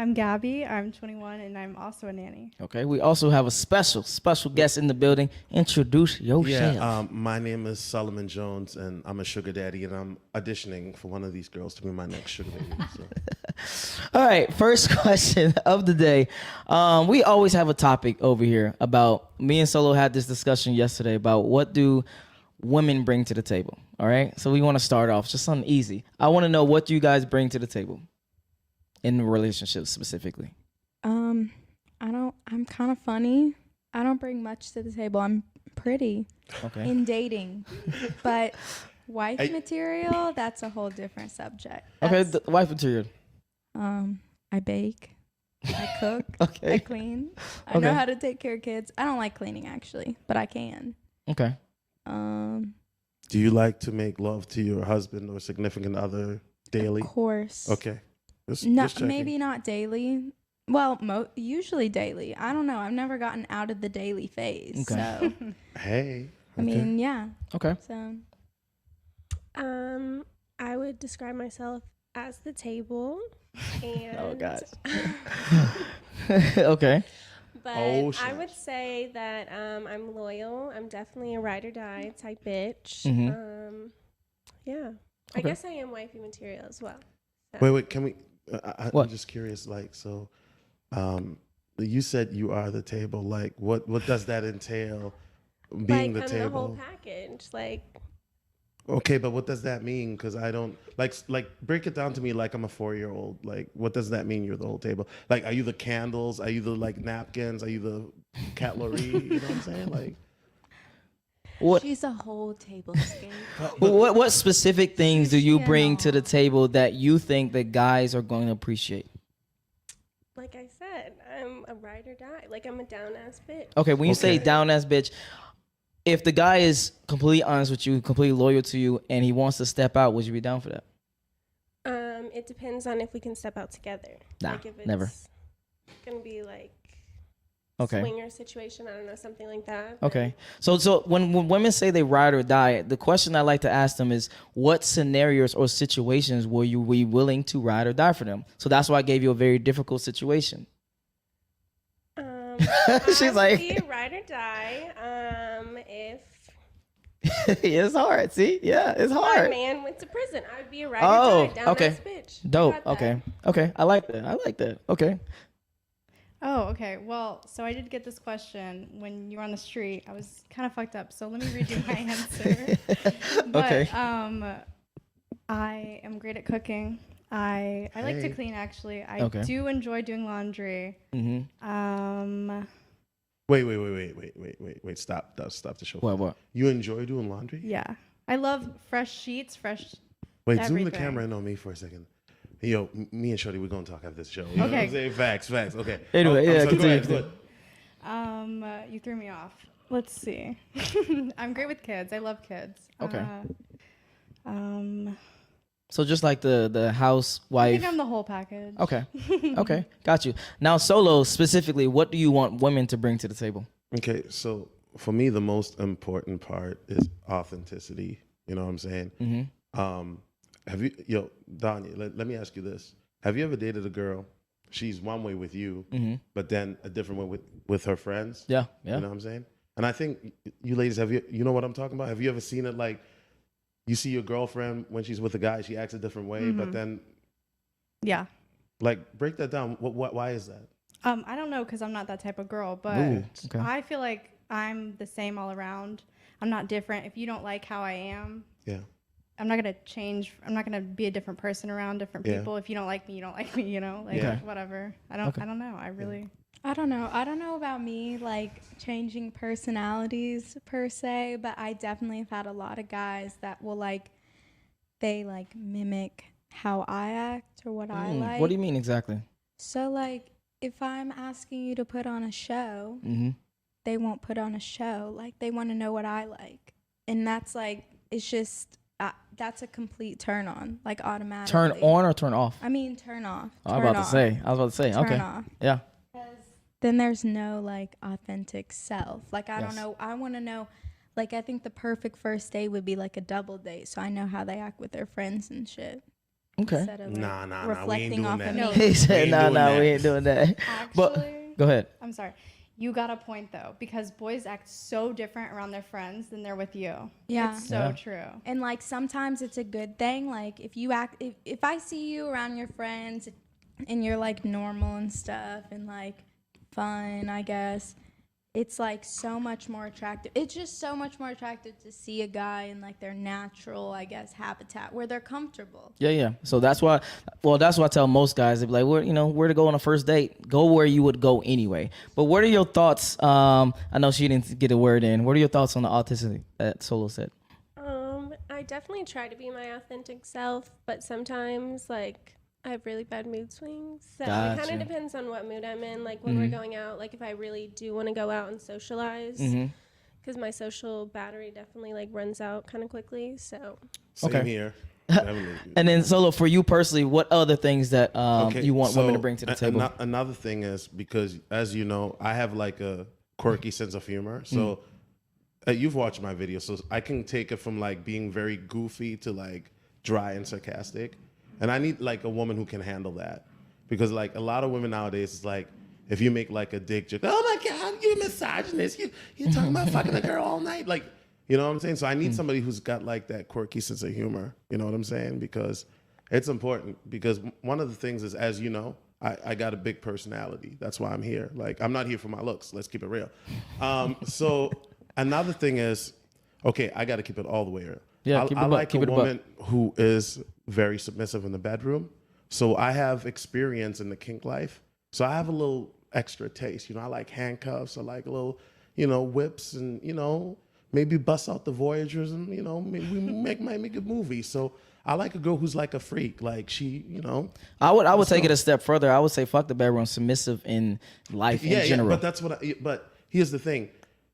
I'm Gabby. I'm 21, and I'm also a nanny. Okay, we also have a special guest in the building. Introduce yourself. Yeah, my name is Solomon Jones, and I'm a sugar daddy, and I'm auditioning for one of these girls to be my next sugar baby. So. All right, first question of the day. We always have a topic over here about, me and Solo had this discussion yesterday about what do women bring to the table. All right, so we want to start off just something easy. I want to know, what do you guys bring to the table in relationships specifically? I'm kind of funny. I don't bring much to the table. I'm pretty in dating, but wife material, that's a whole different subject. Okay, the wife material. I bake, I cook, Okay. I clean. I know how to take care of kids. I don't like cleaning actually, but I can. Okay. Do you like to make love to your husband or significant other daily? Of course. Okay. Maybe not daily. Well, usually daily. I don't know. I've never gotten out of the daily phase. Okay. So, Hey. I mean, yeah. Okay. So, I would describe myself as the table. And Oh, God. Okay. But Oh, I would say that I'm loyal. I'm definitely a ride or die type bitch. Yeah. I guess I am wifey material as well. So. Wait, can we? I'm just curious. Like, so, you said you are the table. Like, what does that entail? Being the I'm table. the whole package. Like. Okay, but what does that mean? Because I don't like break it down to me like I'm a 4-year-old. Like, what does that mean? You're the whole table. Like, are you the candles? Are you the napkins? Are you the cutlery? You know what I'm saying? Like, what? she's a whole tablescape. What specific things do you bring to the table that you think that guys are going to appreciate? Like I said, I'm a ride or die. Like, I'm a down ass bitch. Okay, when you say down ass bitch, if the guy is completely honest with you, completely loyal to you, and he wants to step out, would you be down for that? It depends on if we can step out together. Nah, like if it's never. Gonna be like Okay. swinger situation. I don't know, something like that. Okay. So when women say they ride or die, the question I like to ask them is, what scenarios or situations were you willing to ride or die for them? So that's why I gave you a very difficult situation. She's like, be a ride or die. If it's hard. See, yeah, it's my hard. man went to prison, I'd be a ride or die. Down okay. ass bitch. Dope. Got that. Okay. I like that. Okay. Oh, okay. Well, so I did get this question when you were on the street. I was kind of fucked up, so let me read you my answer. But, Okay. I am great at cooking. I like to clean, actually. I do enjoy doing laundry. Wait. Stop the show. What? You enjoy doing laundry? Yeah. I love fresh sheets, fresh Wait, zoom the everything. camera in on me for a second. Yo, me and Shorty, we're gonna talk after this show. You know what I'm saying? Facts. Okay. Anyway, I'm yeah, sorry, continue. go ahead. You threw me off. Let's see. I'm great with kids. I love kids. Okay. So just like the housewife. I think I'm the whole package. Okay. Got you. Now, Solo, specifically, what do you want women to bring to the table? Okay, so for me, the most important part is authenticity. You know what I'm saying? Danya, let me ask you this. Have you ever dated a girl, she's one way with you, but then a different way with her friends? Yeah. You know what I'm saying? And I think you ladies, you know what I'm talking about? Have you ever seen it like, you see your girlfriend when she's with a guy, she acts a different way, but then... Yeah. Like, break that down. Why is that? I don't know, because I'm not that type of girl, but I feel like I'm the same all around. I'm not different. If you don't like how I am, I'm not going to change. I'm not going to be a different person around different people. If you don't like me, you don't like me, you know? Like, whatever. I don't know. I don't know about me, like, changing personalities per se, but I definitely have had a lot of guys that will, like, they, like, mimic how I act or what I like. What do you mean exactly? So, like, if I'm asking you to put on a show, they won't put on a show. Like, they want to know what I like. And that's, like, it's just, that's a complete turn on, like, automatically. Turn on or turn off? I mean, turn off. I was about to say. Turn Okay. off. Yeah. Then there's no, like, authentic self. Like, I don't know. I want to know, like, I think the perfect first date would be, like, a double date. So I know how they act with their friends and shit. Okay. Instead of Nah, reflecting off of that. me. He said, "No, we ain't doing that." But Actually, go ahead. I'm sorry. You got a point though, because boys act so different around their friends than they're with you. Yeah. It's so true. And like sometimes it's a good thing. Like if I see you around your friends and you're like normal and stuff and like fun, I guess, it's like so much more attractive. It's just so much more attractive to see a guy in like their natural, I guess, habitat where they're comfortable. Yeah. So that's why I tell most guys, they be like, where to go on a first date? Go where you would go anyway. But what are your thoughts? I know she didn't get a word in. What are your thoughts on the authenticity that Solo said? I definitely try to be my authentic self, but sometimes like I have really bad mood swings. So it kind of depends on what mood I'm in. Like when we're going out, like if I really do want to go out and socialize, because my social battery definitely like runs out kind of quickly. So Same here. And then Solo, for you personally, what other things that you want women to bring to the table? Another thing is, because as you know, I have like a quirky sense of humor. So you've watched my videos, so I can take it from like being very goofy to like dry and sarcastic. And I need like a woman who can handle that, because like a lot of women nowadays, it's like if you make like a dick joke, oh my God, you're a misogynist. You're talking about fucking a girl all night. Like, you know what I'm saying? So I need somebody who's got like that quirky sense of humor. You know what I'm saying? Because it's important. Because one of the things is, as you know, I got a big personality. That's why I'm here. Like, I'm not here for my looks. Let's keep it real. So another thing is, okay, I got to keep it all the way real. Yeah, I like a woman who is very submissive in the bedroom. So I have experience in the kink life. So I have a little extra taste. You know, I like handcuffs. I like a little, whips, and, maybe bust out the Voyagers, and, maybe we might make a movie. So I like a girl who's like a freak. Like she, I would take it a step further. I would say fuck the bedroom, submissive in life in general. Yeah, but that's but here's the thing.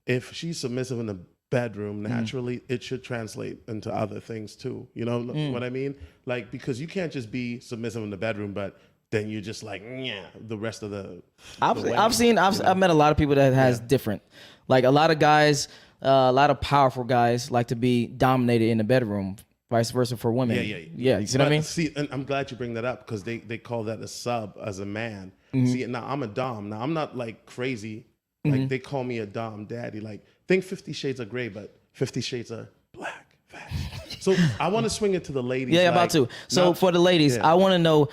If she's submissive in the bedroom, naturally it should translate into other things too. You know what I mean? Like, because you can't just be submissive in the bedroom, but then you're just like, yeah, the rest of the I've met a lot of people that has different, like a lot of guys, a lot of powerful guys like to be dominated in the bedroom, vice versa for women. Yeah. You see what I mean? See, and I'm glad you bring that up, because they call that a sub as a man. See, now I'm a dom. Now I'm not like crazy. Like they call me a dom daddy. Like, think 50 Shades of Grey, but 50 Shades of Black. So I want to swing it to the ladies. Yeah, about to. So for the ladies, I want to know,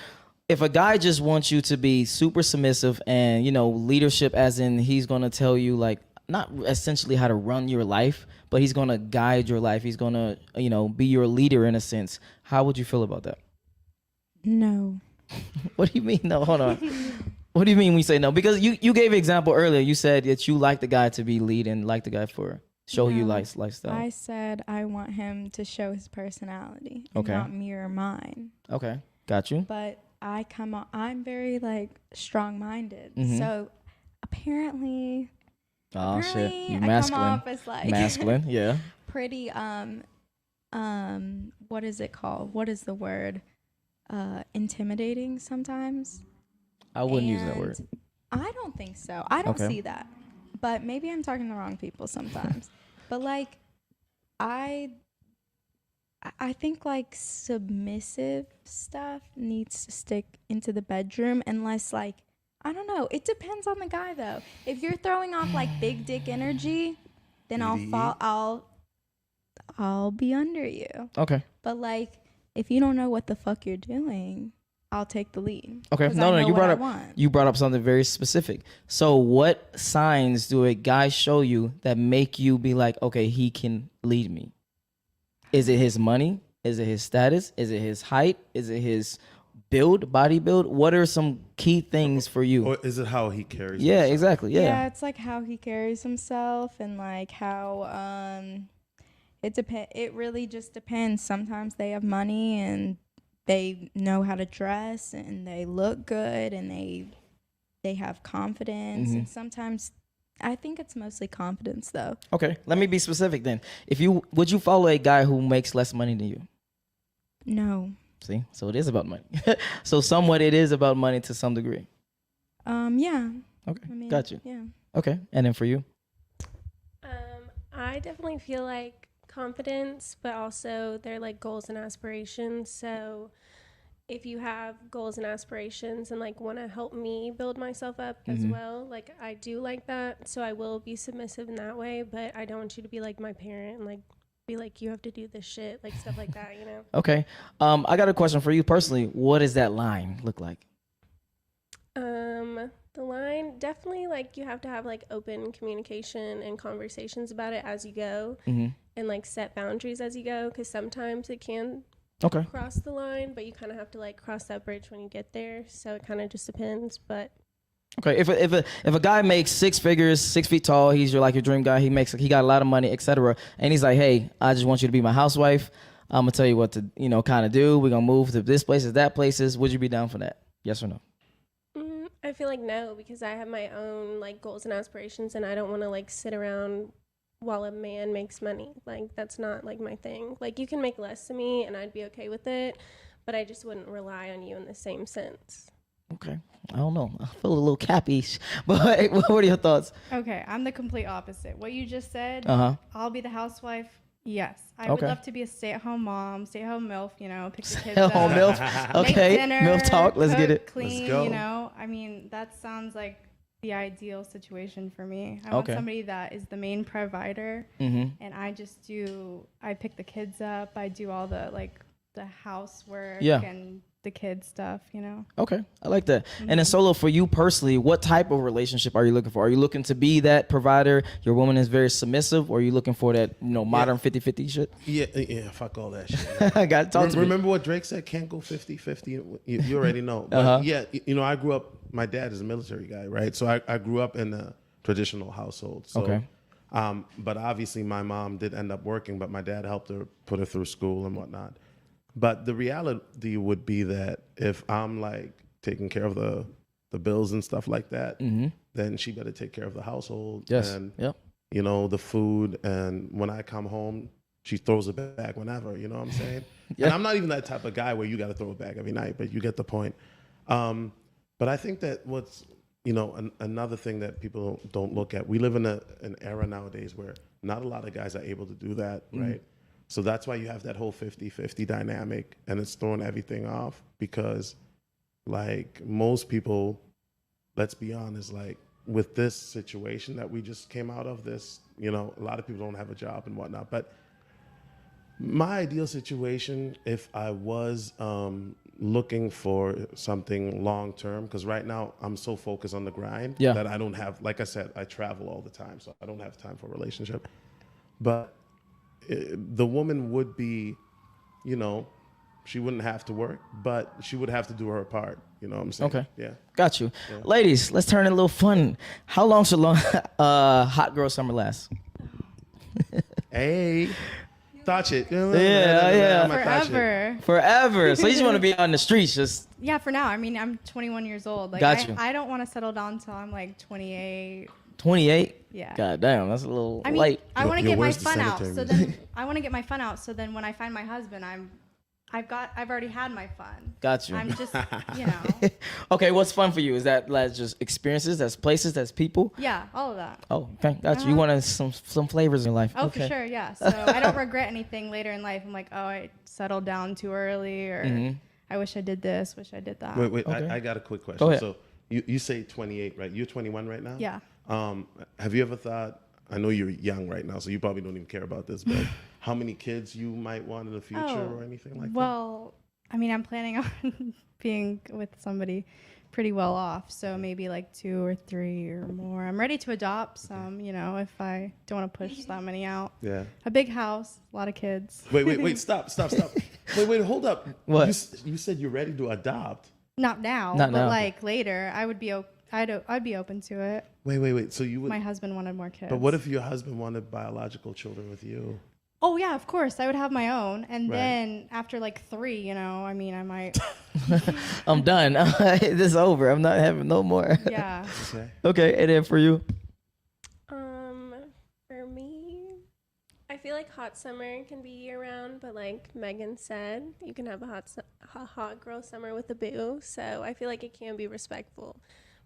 if a guy just wants you to be super submissive and, leadership, as in he's going to tell you, like, not essentially how to run your life, but he's going to guide your life. He's going to, be your leader in a sense. How would you feel about that? No. What do you mean? No, hold on. What do you mean when you say no? Because you gave an example earlier. You said that you like the guy to be lead and like the guy for show you lifestyle. I said I want him to show his personality and not mirror mine. Okay, got you. But I'm very like strong-minded. So apparently shit, you I masculine. come off as like masculine, yeah. Pretty what is it called? What is the word? Intimidating sometimes. I wouldn't use that word. I don't think so. I don't see that. But maybe I'm talking to the wrong people sometimes. But like I think like submissive stuff needs to stick into the bedroom, unless like, I don't know. It depends on the guy though. If you're throwing off like big dick energy, then I'll be under you. Okay. But like, if you don't know what the fuck you're doing, I'll take the lead. Okay. No, you brought up something very specific. So what signs do a guy show you that make you be like, okay, he can lead me? Is it his money? Is it his status? Is it his height? Is it his body build? What are some key things for you? Or is it how he carries himself? Yeah, exactly. Yeah, it's like how he carries himself, and like how it really just depends. Sometimes they have money and they know how to dress and they look good and they have confidence. And sometimes I think it's mostly confidence though. Okay, let me be specific then. Would you follow a guy who makes less money than you? No. See, so it is about money. So somewhat it is about money to some degree. Yeah. Okay, got you. Yeah. Okay, and then for you? I definitely feel like confidence, but also they're like goals and aspirations. So if you have goals and aspirations and like want to help me build myself up as well, like I do like that. So I will be submissive in that way, but I don't want you to be like my parent and like be like, you have to do this shit, like stuff like that, you know? Okay. I got a question for you personally. What does that line look like? The line, definitely like you have to have like open communication and conversations about it as you go, and like set boundaries as you go, because sometimes it can cross the line, but you kind of have to like cross that bridge when you get there. So it kind of just depends. But okay, if a guy makes 6 figures, 6 feet tall, he's your dream guy. He got a lot of money, etc. And he's like, hey, I just want you to be my housewife. I'm gonna tell you what to kind of do. We're gonna move to this places, that places. Would you be down for that? Yes or no? I feel like no, because I have my own like goals and aspirations, and I don't want to like sit around while a man makes money. Like that's not like my thing. Like you can make less than me and I'd be okay with it, but I just wouldn't rely on you in the same sense. Okay. I don't know. I feel a little cappish, but what are your thoughts? Okay, I'm the complete opposite. What you just said, I'll be the housewife. Yes, I would love to be a stay-at-home mom, stay-at-home MILF, pick the kids up. Stay-at-home MILF. Okay, dinner, MILF talk. Let's get it. Clean, Let's go. I mean, that sounds like the ideal situation for me. I want somebody that is the main provider, and I pick the kids up. I do all the housework and the kid stuff, Okay, I like that. And then Solo, for you personally, what type of relationship are you looking for? Are you looking to be that provider? Your woman is very submissive, or are you looking for that modern 50-50 shit? Yeah, fuck all that shit. I got to talk to me. Remember what Drake said? Can't go 50-50. You already know. But yeah, I grew up. My dad is a military guy, right? So I grew up in a traditional household. So, but obviously my mom did end up working, but my dad helped her put her through school and whatnot. But the reality would be that if I'm like taking care of the bills and stuff like that, then she better take care of the household and the food. And when I come home, she throws it back whenever. You know what I'm saying? And I'm not even that type of guy where you got to throw it back every night, but you get the point. But I think that what's another thing that people don't look at. We live in an era nowadays where not a lot of guys are able to do that, right? So that's why you have that whole 50-50 dynamic, and it's throwing everything off because, like, most people, let's be honest, like, with this situation that we just came out of, this, a lot of people don't have a job and whatnot. But my ideal situation, if I was looking for something long term, because right now I'm so focused on the grind that I don't have, like I said, I travel all the time, so I don't have time for a relationship. But the woman would be, she wouldn't have to work, but she would have to do her part. You know what I'm saying? Okay. Yeah. Got you. Yeah. Ladies, let's turn it a little fun. How long should hot girl summer last? Hey. Touch it. Forever. Forever. So you just want to be out in the streets, just. Yeah, for now. I mean, I'm 21 years old. Like, got you. I don't want to settle down until I'm like 28. 28? Yeah. God damn, that's a little light. I want to get my fun out. So then I want to get my fun out. So then when I find my husband, I've already had my fun. Got you. I'm just, Okay, what's fun for you? Is that just experiences? That's places? That's people? Yeah, all of that. Oh, okay, got you. You wanted some flavors in your life. Oh, okay. For sure, yeah. So I don't regret anything later in life. I'm like, oh, I settled down too early, or I wish I did this, wish I did that. Wait, okay. I got a quick question. Go ahead. So you say 28, right? You're 21 right now? Yeah. Have you ever thought, I know you're young right now, so you probably don't even care about this, but how many kids you might want in the future or anything like that? Well, I mean, I'm planning on being with somebody pretty well off, so maybe like 2 or 3 or more. I'm ready to adopt some, if I don't want to push that many out. Yeah. A big house, a lot of kids. Wait, stop. Wait, hold up. What? You said you're ready to adopt. Not now, but like later, I'd be open to it. Wait. So you would? My husband wanted more kids. But what if your husband wanted biological children with you? Oh yeah, of course. I would have my own, and then after like 3, I mean, I might. I'm done. This is over. I'm not having no more. Yeah. Okay, and then for you? For me, I feel like hot summer can be year round, but like Megan said, you can have a hot girl summer with a boo. So I feel like it can be respectful,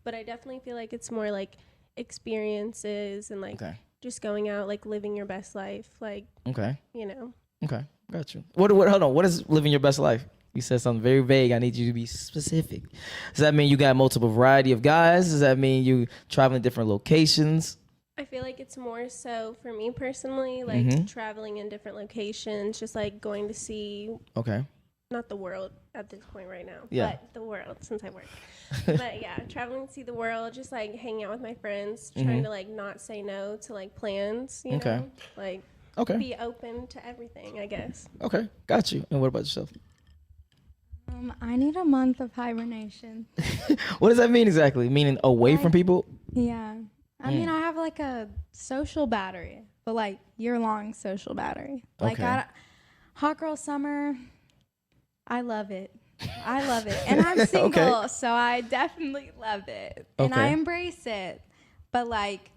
but I definitely feel like it's more like experiences and like just going out, like living your best life, like Okay, you know. Okay, got you. Hold on. What is living your best life? You said something very vague. I need you to be specific. Does that mean you got multiple variety of guys? Does that mean you traveling different locations? I feel like it's more so for me personally, like traveling in different locations, just like going to see. Okay. Not the world at this point right now, yeah. but the world since I work. But yeah, traveling to see the world, just like hanging out with my friends, trying to like not say no to like plans, you know, like be open to everything, I guess. Okay, got you. And what about yourself? I need a month of hibernation. What does that mean exactly? Meaning away from people? Yeah. I mean, I have like a social battery, but like year-long social battery. Like hot girl summer, I love it. I love it. And I'm single, so I definitely love it. And I embrace it. But like,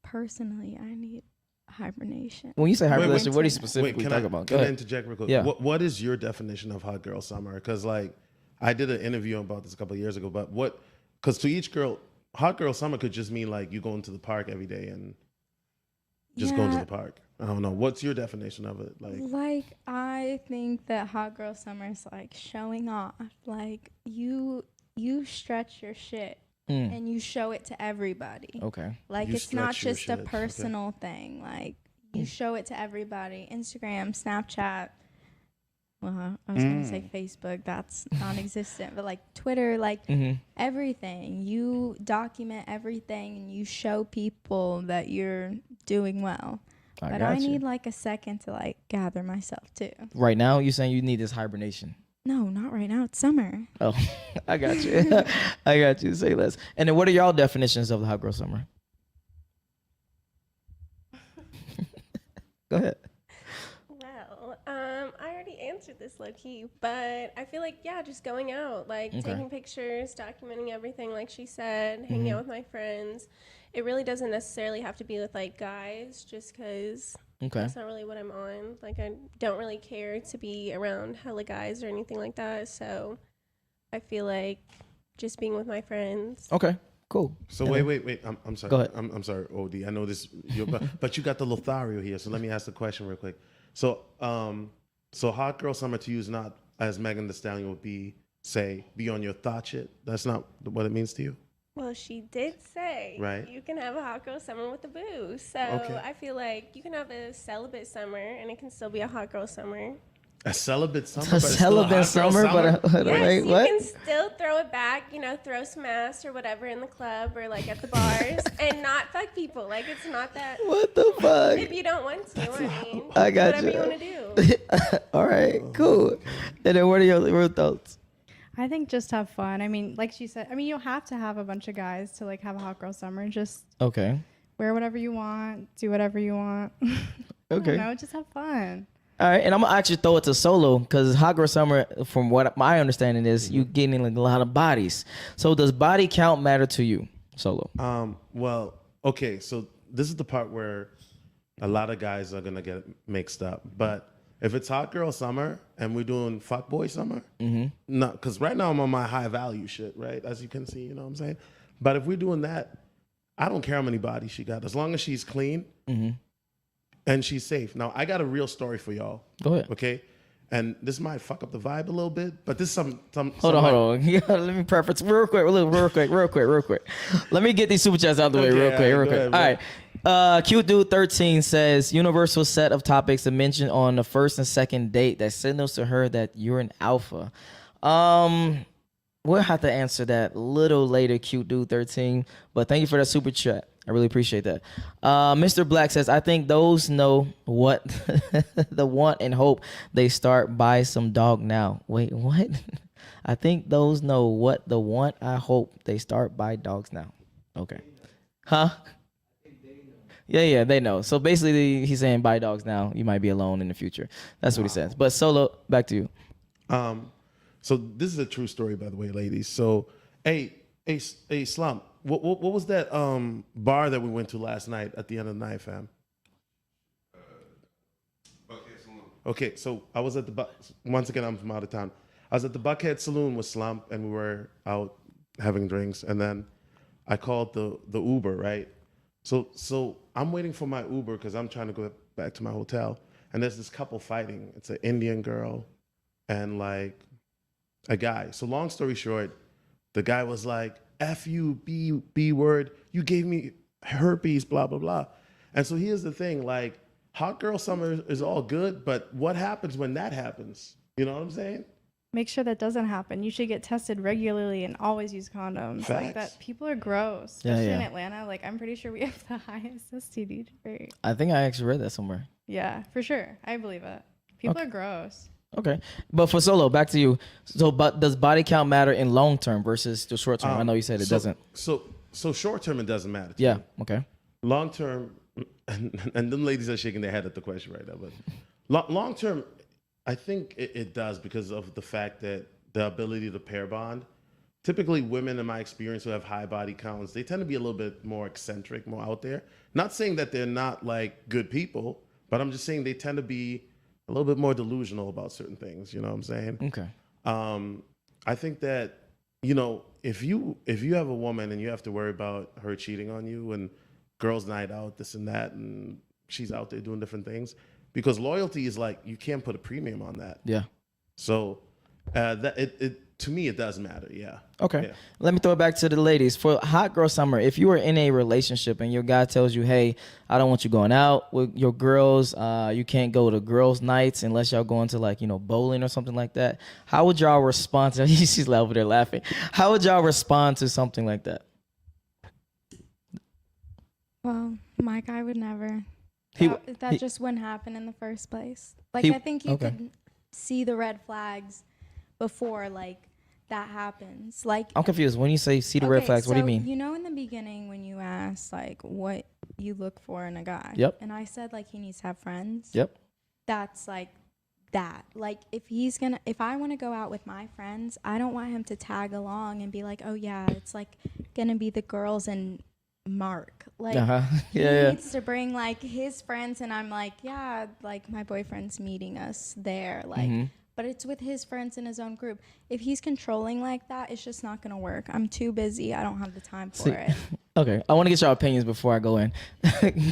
personally, I need hibernation. When you say hibernation, what do you specifically talk about? Can I interject real quick? Yeah. What is your definition of hot girl summer? Because like, I did an interview about this a couple of years ago, but because to each girl, hot girl summer could just mean like you going to the park every day and just going to the park. I don't know. What's your definition of it? Like I think that hot girl summer is like showing off. Like you stretch your shit and you show it to everybody. Okay. Like it's not just a personal thing. Like you show it to everybody. Instagram, Snapchat. Well, I was going to say Facebook. That's non-existent. But like Twitter, like everything. You document everything and you show people that you're doing well. But I need like a second to like gather myself too. Right now, you're saying you need this hibernation? No, not right now. It's summer. Oh, I got you. I got you. Say less. And then what are y'all definitions of the hot girl summer? Go ahead. Well, I already answered this low key, but I feel like, yeah, just going out, like taking pictures, documenting everything, like she said, hanging out with my friends. It really doesn't necessarily have to be with like guys, just because that's not really what I'm on. Like I don't really care to be around hella guys or anything like that. So I feel like just being with my friends. Okay, cool. So wait. I'm sorry. Go ahead. I'm sorry, OD. I know this, but you got the Lothario here. So let me ask the question real quick. So hot girl summer to you is not, as Megan Thee Stallion would be, say, be on your thought shit. That's not what it means to you? Well, she did say you can have a hot girl summer with a boo. So I feel like you can have a celibate summer and it can still be a hot girl summer. A celibate summer? A celibate summer? Yes, wait, what? You can still throw it back, you know, throw some ass or whatever in the club or like at the bars and not fuck people. Like it's not that. What the fuck? If you don't want to, I mean, I got whatever you want to do. All right, cool. And then what are your thoughts? I think just have fun. I mean, like she said, I mean, you don't have to have a bunch of guys to like have a hot girl summer. Just wear whatever you want, do whatever you want. Okay. No, just have fun. All right, and I'm gonna actually throw it to Solo because hot girl summer, from what my understanding is, you getting like a lot of bodies. So does body count matter to you, Solo? Well, okay. So this is the part where a lot of guys are gonna get mixed up, but. If it's hot girl summer and we're doing fuckboy summer, no, because right now I'm on my high value shit, right? As you can see, you know what I'm saying? But if we're doing that, I don't care how many bodies she got, as long as she's clean and she's safe. Now, I got a real story for y'all. Go ahead. Okay? And this might fuck up the vibe a little bit, but this is some Hold on. Let me preface real quick. Let me get these super chats out the way real quick. All right. Cute Dude 13 says universal set of topics to mention on the first and second date that signals to her that you're an alpha. We'll have to answer that a little later, Cute Dude 13. But thank you for that super chat. I really appreciate that. Mr. Black says, I think those know what the want and hope they start by some dog now. Wait, what? I think those know what the want, I hope they start by dogs now. Okay. Huh? Yeah, they know. So basically, he's saying buy dogs now. You might be alone in the future. That's what he says. But Solo, back to you. So this is a true story, by the way, ladies. So, hey, Slump, what was that bar that we went to last night at the end of the night, fam? Buckhead Saloon. Okay, so I was at the once again, I'm from out of town. I was at the Buckhead Saloon with Slump, and we were out having drinks, and then I called the Uber, right? So I'm waiting for my Uber because I'm trying to go back to my hotel. And there's this couple fighting. It's an Indian girl and like a guy. So long story short, the guy was like, F you, B word, you gave me herpes, blah, blah, blah. And so here's the thing, like, hot girl summer is all good, but what happens when that happens? You know what I'm saying? Make sure that doesn't happen. You should get tested regularly and always use condoms. Facts. Like that, people are gross, especially in Atlanta. Like, I'm pretty sure we have the highest STD rate. I think I actually read that somewhere. Yeah, for sure. I believe it. People are gross. Okay. But for Solo, back to you. So, but does body count matter in long term versus the short term? I know you said it doesn't. So short term, it doesn't matter. Yeah. Me. Okay. Long term, and them ladies are shaking their head at the question right now, but long term, I think it does because of the fact that the ability to pair bond. Typically, women, in my experience, who have high body counts, they tend to be a little bit more eccentric, more out there. Not saying that they're not like good people, but I'm just saying they tend to be a little bit more delusional about certain things. You know what I'm saying? Okay. I think that, you know, if you have a woman and you have to worry about her cheating on you and girls' night out, this and that, and she's out there doing different things, because loyalty is like, you can't put a premium on that. Yeah. So to me, it does matter. Yeah. Okay. Yeah. Let me throw it back to the ladies. For hot girl summer, if you are in a relationship and your guy tells you, hey, I don't want you going out with your girls, you can't go to girls' nights unless y'all going to, like, you know, bowling or something like that, how would y'all respond to she's over there laughing. How would y'all respond to something like that? Well, my guy would never. That just wouldn't happen in the first place. Like, I think you could see the red flags before, like, that happens. Like, I'm confused. When you say see the red flags, what do you mean? You know, in the beginning when you asked, like, what you look for in a guy. Yep. And I said, like, he needs to have friends. Yep. That's like that. Like, if I want to go out with my friends, I don't want him to tag along and be like, oh yeah, it's like gonna be the girls and Mark. Like, he needs to bring like his friends, and I'm like, yeah, like my boyfriend's meeting us there. Like, but it's with his friends in his own group. If he's controlling like that, it's just not gonna work. I'm too busy. I don't have the time for it. Okay, I want to get your opinions before I go in.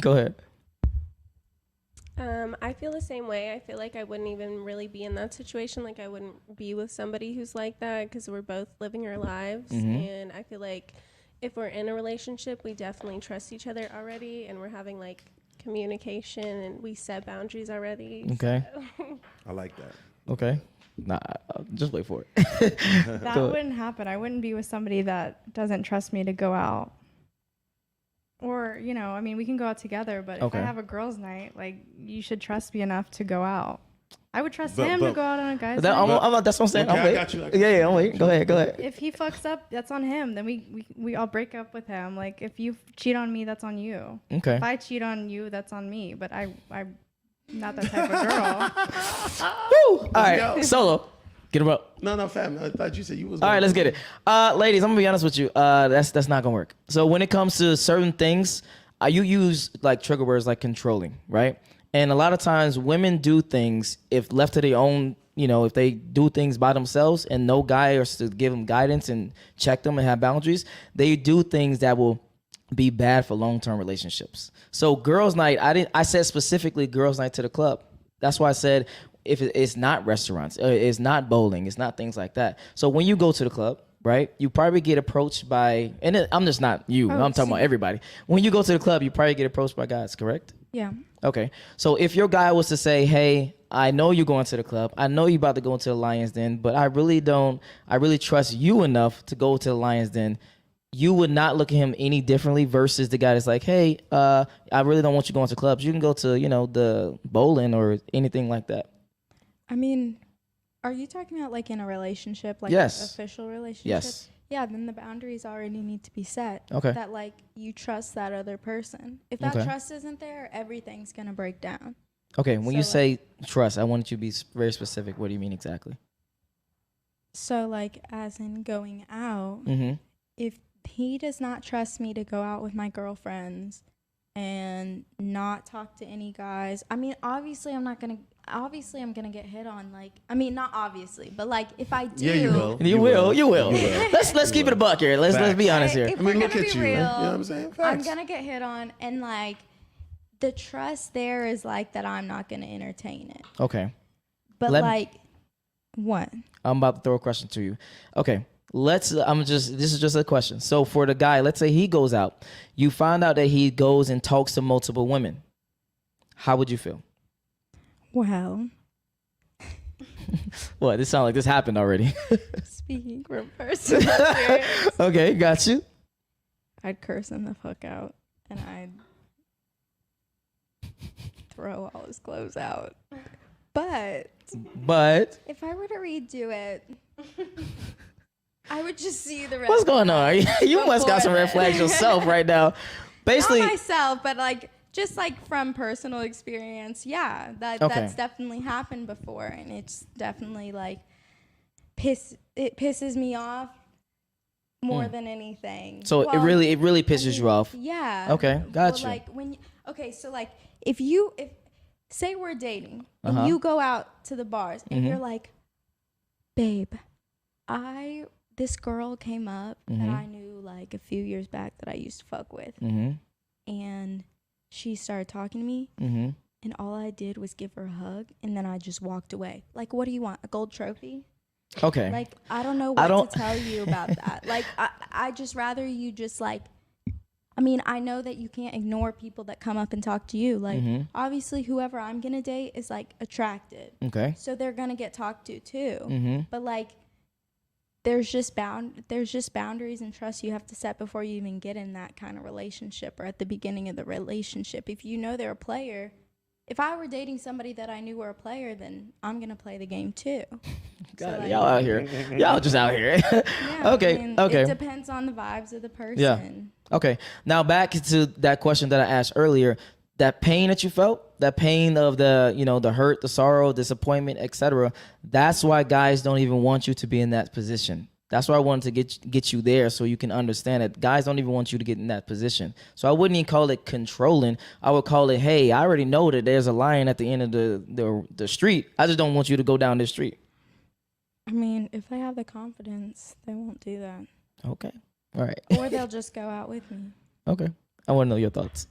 Go ahead. I feel the same way. I feel like I wouldn't even really be in that situation. Like, I wouldn't be with somebody who's like that, because we're both living our lives. And I feel like if we're in a relationship, we definitely trust each other already, and we're having like communication, and we set boundaries already. Okay. So. I like that. Okay. Nah, just wait for it. That wouldn't happen. I wouldn't be with somebody that doesn't trust me to go out. Or, you know, I mean, we can go out together, but if I have a girls' night, like, you should trust me enough to go out. I would trust him to go out on a guy's night. That's what I'm saying. Okay, I'm I got you. I'm waiting. Go ahead. If he fucks up, that's on him. Then we all break up with him. Like, if you cheat on me, that's on you. Okay. If I cheat on you, that's on me. But I'm not that type of girl. Woo! All right, Solo. Get him up. No, fam. I thought you said you was. All right, let's get it. Ladies, I'm gonna be honest with you. That's not gonna work. So when it comes to certain things, you use like trigger words like controlling, right? And a lot of times women do things, if left to their own, you know, if they do things by themselves and no guy is to give them guidance and check them and have boundaries, they do things that will be bad for long-term relationships. So girls' night, I said specifically girls' night to the club. That's why I said if it's not restaurants, it's not bowling, it's not things like that. So when you go to the club, right, you probably get approached by, and I'm just not you, I'm talking about everybody. When you go to the club, you probably get approached by guys, correct? Yeah. Okay. So if your guy was to say, hey, I know you're going to the club, I know you're about to go into the Lion's Den, but I really trust you enough to go to the Lion's Den, you would not look at him any differently versus the guy that's like, hey, I really don't want you going to clubs. You can go to, you know, the bowling or anything like that. I mean, are you talking about like in a relationship, like yes. an official relationship? Yes. Yeah, then the boundaries already need to be set. Okay. That like you trust that other person. If that trust isn't there, everything's gonna break down. Okay, when you say trust, I want you to be very specific. What do you mean exactly? So like as in going out, if he does not trust me to go out with my girlfriends and not talk to any guys, I mean, obviously I'm gonna get hit on. Like, I mean, not obviously, but like if I do, yeah, you will. You will. Let's keep it a buck here. Let's be honest here. If we're look gonna at be you. real, You know what I'm saying? Facts. I'm gonna get hit on, and like the trust there is like that I'm not gonna entertain it. Okay. But What? I'm about to throw a question to you. Okay. This is just a question. So for the guy, let's say he goes out, you find out that he goes and talks to multiple women. How would you feel? Well. What? This sounds like this happened already. Speaking from personal experience. Okay, got you. I'd curse him the fuck out, and I'd throw all his clothes out. But if I were to redo it, I would just see the red. What's going on? You must got some red flags yourself right now. Basically, not myself, but like just like from personal experience, yeah, that's definitely happened before, and it's definitely like it pisses me off more than anything. So it really pisses you off. Yeah. Okay, gotcha. Well, like so like if say we're dating and you go out to the bars and you're like, babe, this girl came up that I knew like a few years back that I used to fuck with, and she started talking to me, and all I did was give her a hug, and then I just walked away. Like, what do you want? A gold trophy? Okay. Like, I don't know what to tell you about that. Like, I just rather you just like, I mean, I know that you can't ignore people that come up and talk to you. Like, obviously, whoever I'm gonna date is like attractive. Okay. So they're gonna get talked to too. But like, there's just boundaries and trust you have to set before you even get in that kind of relationship or at the beginning of the relationship. If you know they're a player, if I were dating somebody that I knew were a player, then I'm gonna play the game too. God, so y'all out here. Y'all just out here. Yeah, okay. I mean, okay. It depends on the vibes of the person. Yeah. Okay. Now back to that question that I asked earlier. That pain that you felt, that pain of the hurt, the sorrow, disappointment, etc. That's why guys don't even want you to be in that position. That's why I wanted to get you there so you can understand it. Guys don't even want you to get in that position. So I wouldn't even call it controlling. I would call it, hey, I already know that there's a lion at the end of the street. I just don't want you to go down this street. I mean, if they have the confidence, they won't do that. Okay. All right. Or they'll just go out with me. Okay. I want to know your thoughts.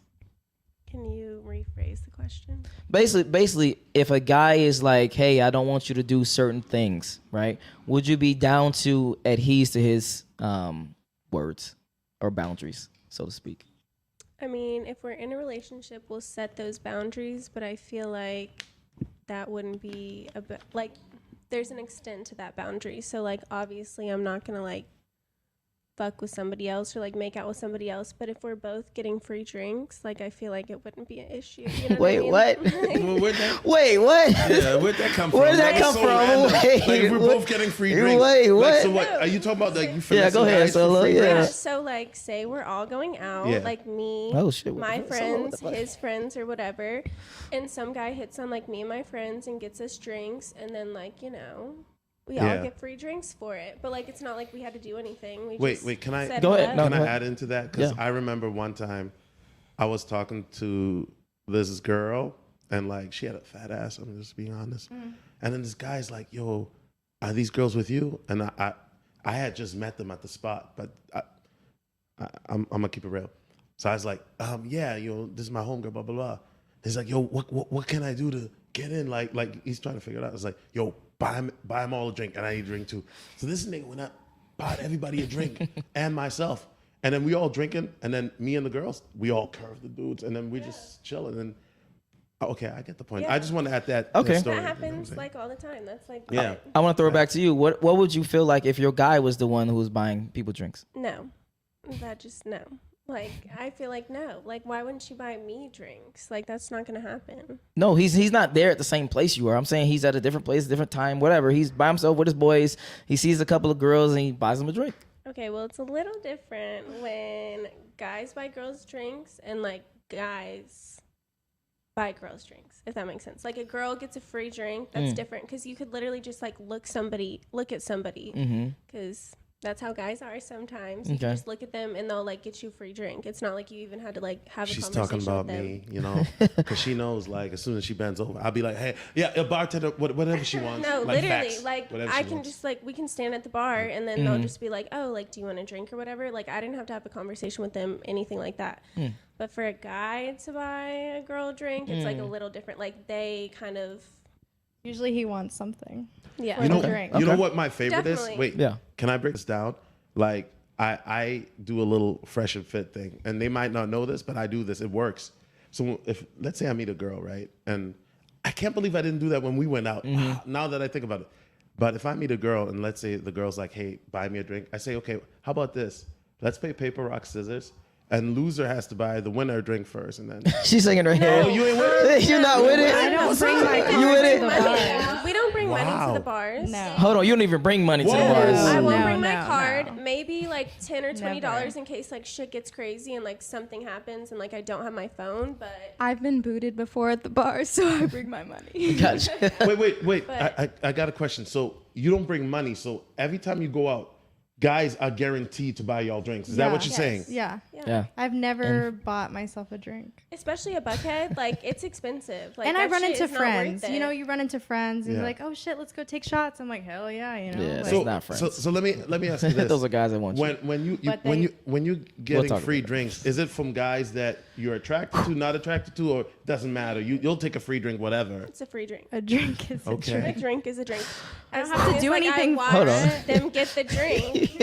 Can you rephrase the question? Basically, if a guy is like, hey, I don't want you to do certain things, right? Would you be down to adhere to his words or boundaries, so to speak? I mean, if we're in a relationship, we'll set those boundaries, but I feel like that wouldn't be like there's an extent to that boundary. So like obviously I'm not gonna like fuck with somebody else or like make out with somebody else, but if we're both getting free drinks, like I feel like it wouldn't be an issue. You know Wait, what? Wait, what? Yeah, where'd that come from? Where'd that come from? Wait, like if we're both getting free drinks. Wait, what? Like, so what? Are you talking about like you finessing go ahead, guys for Solo. free Yeah. drinks? So like say we're all going out, like me, my friends, his friends or whatever, and some guy hits on like me and my friends and gets us drinks, and then like, you know, we all get free drinks for it, but like it's not like we had to do anything. Wait, can I go ahead? Can I add into that? Because I remember one time I was talking to this girl and like she had a fat ass. I'm just being honest. And then this guy's like, "Yo, are these girls with you?" And I had just met them at the spot, but I'm gonna keep it real. So I was like, "Yeah, this is my homegirl, blah blah blah." He's like, "Yo, what can I do to get in?" Like he's trying to figure it out. I was like, "Yo, buy him all a drink, and I need a drink too." So this nigga went up, bought everybody a drink and myself, and then we all drinking, and then me and the girls, we all curved the dudes, and then we just chilling. And okay, I get the point. I just want to add that. Okay, that happens like all the time. That's like I want to throw it back to you. What would you feel like if your guy was the one who was buying people drinks? No. Like, I feel like no. Like, why wouldn't you buy me drinks? Like, that's not going to happen. No, he's not there at the same place you are. I'm saying he's at a different place, different time, whatever. He's by himself with his boys. He sees a couple of girls and he buys them a drink. Okay, well, it's a little different when guys buy girls drinks and, like, guys buy girls drinks, if that makes sense. Like, a girl gets a free drink, that's different. Because you could literally just, like, look at somebody. Because that's how guys are sometimes. You can just look at them and they'll like get you a free drink. It's not like you even had to like have a conversation with them. She's talking about me, because she knows like as soon as she bends over, I'll be like, "Hey, yeah, a bartender, whatever she wants." No, like, literally, facts, like I can just like we can stand at the bar and then they'll just be like, "Oh, like do you want a drink or whatever?" Like I didn't have to have a conversation with them, anything like that. But for a guy to buy a girl a drink, it's like a little different. Like they kind of Usually he wants something. Yeah. You know, drink. you know what my favorite Definitely. is? Wait, Yeah. Can I break this down? Like, I do a little fresh and fit thing, and they might not know this, but I do this. It works. So if, let's say I meet a girl, right? And I can't believe I didn't do that when we went out. Now that I think about it. But if I meet a girl and let's say the girl's like, hey, buy me a drink. I say, okay, how about this? Let's play paper, rock, scissors. And loser has to buy the winner a drink first, and then She's shaking her head. Oh, you ain't with it? You're not with it? I don't bring my card You with to it? the bar. We don't bring money Wow. to the bars. No. Hold on, you don't even bring money to the Whoa. bars. I won't No, bring my no, card. no. Maybe like $10 or $20 Never. in case like shit gets crazy and like something happens and like I don't have my phone. But I've been booted before at the bar, so I bring my money. Gotcha. Wait. But- I got a question. So you don't bring money. So every time you go out, guys are guaranteed to buy y'all drinks. Is that what you're Yes. saying? Yeah. Yeah. I've never bought myself a drink. especially a Buckhead, like it's expensive. Like And I that run shit into is not worth friends. it. You know, you run into friends and Yeah. you're like, oh shit, let's go take shots. I'm like, hell yeah, you know. Yeah, like, It's not friends. So let me ask you this. Those are guys that want you. When you getting talk free about that. drinks, is it from guys that you're attracted to, not attracted to, or doesn't matter? You'll take a free drink, whatever. It's a free drink. a drink is Okay. a A drink. drink is a drink. I don't As have to long as, do like, anything. I watch Hold on. them get the drink.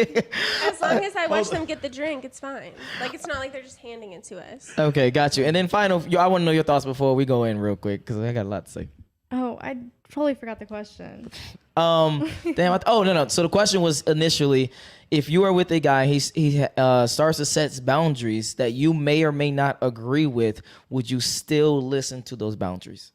As long as I watch Hold on. them get the drink, it's fine. Like it's not like they're just handing it to us. Okay, got you. And then final, I want to know your thoughts before we go in real quick because I got a lot to say. Oh, I totally forgot the question. No. So the question was initially, if you are with a guy, he starts to set boundaries that you may or may not agree with, would you still listen to those boundaries?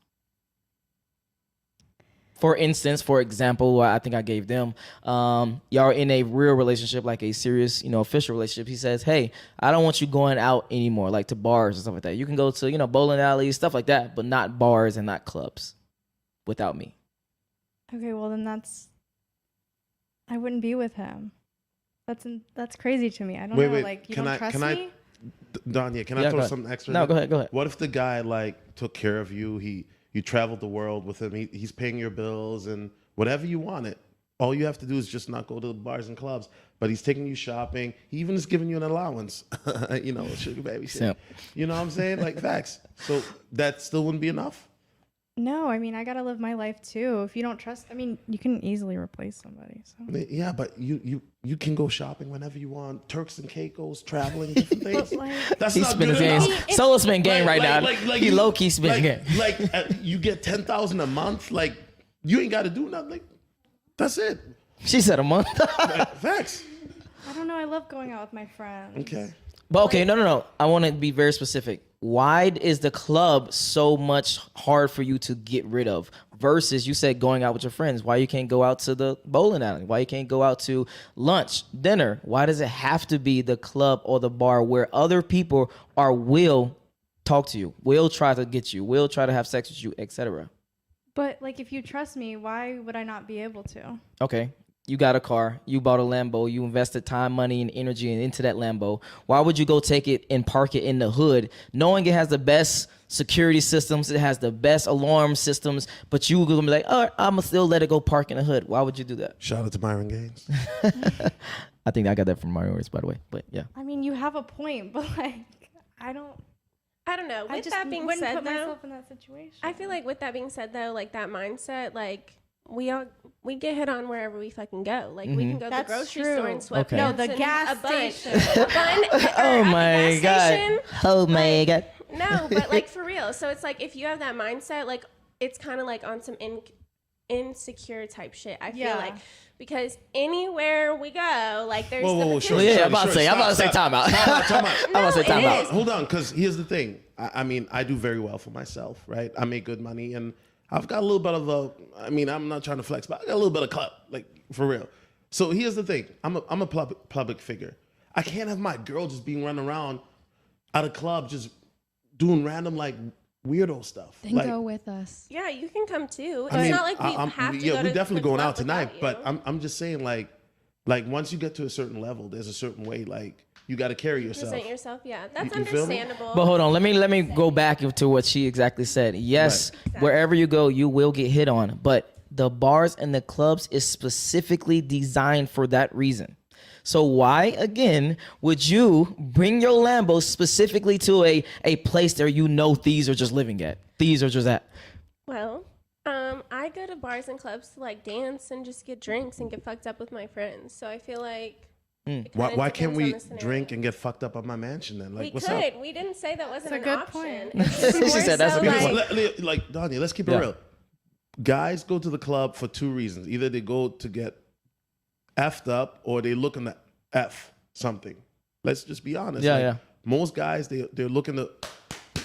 For example, I think I gave them, y'all are in a real relationship, like a serious, official relationship. He says, hey, I don't want you going out anymore, like to bars and stuff like that. You can go to, bowling alleys, stuff like that, but not bars and not clubs without me. Okay, well then I wouldn't be with him. That's crazy to me. I don't know. Wait. Like you Can don't I- trust can I- me? Danya, can Yeah, I go throw ahead. something extra? No, in go there? ahead. What if the guy like took care of you? You traveled the world with him. He's paying your bills and whatever you wanted. All you have to do is just not go to the bars and clubs. But he's taking you shopping. He even is giving you an allowance. Sugar baby shit. Simp. You know what I'm saying? Like facts. So that still wouldn't be enough? No, I mean I gotta live my life too. If you don't trust, I mean you can easily replace somebody. So. Yeah, but you can go shopping whenever you want. Turks and Caicos, traveling, different things. But like, That's He's not spinning good his enough. game. Solo spin game right now. He you- low key spinning game. You get 10,000 a month. Like you ain't got to do nothing. Like, that's it. She said a month. Facts. I don't know. I love going out with my friends. Okay. But okay, no. I want to be very specific. Why is the club so much hard for you to get rid of versus you said going out with your friends? Why you can't go out to the bowling alley? Why you can't go out to lunch, dinner? Why does it have to be the club or the bar where other people will talk to you, will try to get you, will try to have sex with you, etc.? But like, if you trust me, why would I not be able to? Okay. You got a car, you bought a Lambo, you invested time, money, and energy into that Lambo. Why would you go take it and park it in the hood, knowing it has the best security systems, it has the best alarm systems, but you gonna be like, all right, I'm gonna still let it go park in the hood. Why would you do that? Shout out to Myron Gaines. I think I got that from Mario Words, by the way, but yeah. I mean, you have a point, but like, I don't know. I With just that being wouldn't said, put though, myself in that situation. I feel like with that being said, though, like that mindset, like we get hit on wherever we fucking go. Like we can go to the That's grocery true. store and sweatpants. Okay. No, the and gas a bun. station. A bun. Oh my God. Oh my God. No, but like for real. So it's like if you have that mindset, like it's kind of like on some insecure type shit. I feel like because anywhere we go, like there's the potential. Yeah, I'm about to say time out. Time out. I'm about to say time out. Hold on, because here's the thing. I mean, I do very well for myself, right? I make good money, and I've got a little bit of I'm not trying to flex, but I got a little bit of cut, like for real. So here's the thing. I'm a public figure. I can't have my girl just being running around at a club just doing random like weirdo stuff. Then like, go with us. Yeah, you can come too. It's I mean, not like we have to go we're to definitely the going club out tonight, without but you. I'm just saying like once you get to a certain level, there's a certain way like you got to carry yourself. Present yourself. Yeah, that's You feel me? understandable. But hold on, let me go back to what she exactly said. Yes, Right. wherever you go, you will get hit on, but the bars and the clubs is specifically designed for that reason. So why, again, would you bring your Lambo specifically to a place there thieves are just living at? Thieves are just at. Well, I go to bars and clubs to like dance and just get drinks and get fucked up with my friends. So I feel like why can't we drink and get fucked up at my mansion then? Like, we could. Up? We didn't say that wasn't an option. She said that's a good point. Like, Danya, let's keep it real. Guys go to the club for two reasons. Either they go to get effed up or they looking to F something. Let's just be honest. Yeah. Most guys, they're looking to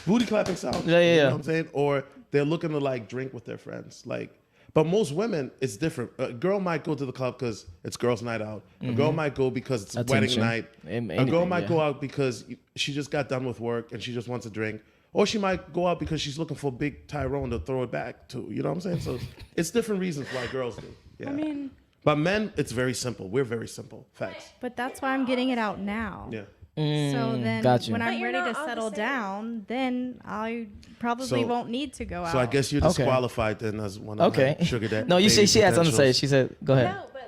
booty clapping sound. Yeah. You know what I'm saying? Or they're looking to like drink with their friends. Like, but most women, it's different. A girl might go to the club because it's girls' night out. A girl might go because it's wedding night. A girl might go out because she just got done with work and she just wants a drink. Or she might go out because she's looking for big Tyrone to throw it back to. You know what I'm saying? So it's different reasons why girls do. Yeah. I mean, but men, it's very simple. We're very simple. Facts. But that's why I'm getting it out now. Yeah. So then when I'm ready to settle down, then I probably won't need to go out. So I guess you're disqualified then as one of my sugar daddy. No, you say she had something to say. She said, go ahead. No, but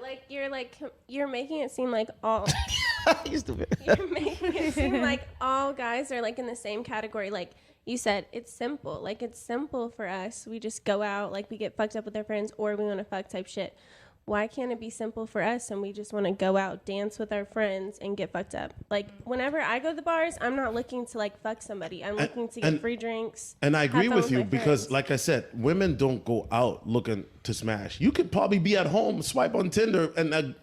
you're making it seem like all you stupid. You're making it seem like all guys are like in the same category. Like you said, it's simple. Like it's simple for us. We just go out, like we get fucked up with our friends or we want to fuck type shit. Why can't it be simple for us and we just want to go out, dance with our friends, and get fucked up? Like, whenever I go to the bars, I'm not looking to, like, fuck somebody. I'm looking to get free drinks. And I agree with you because, like I said, women don't go out looking to smash. You could probably be at home, swipe on Tinder, and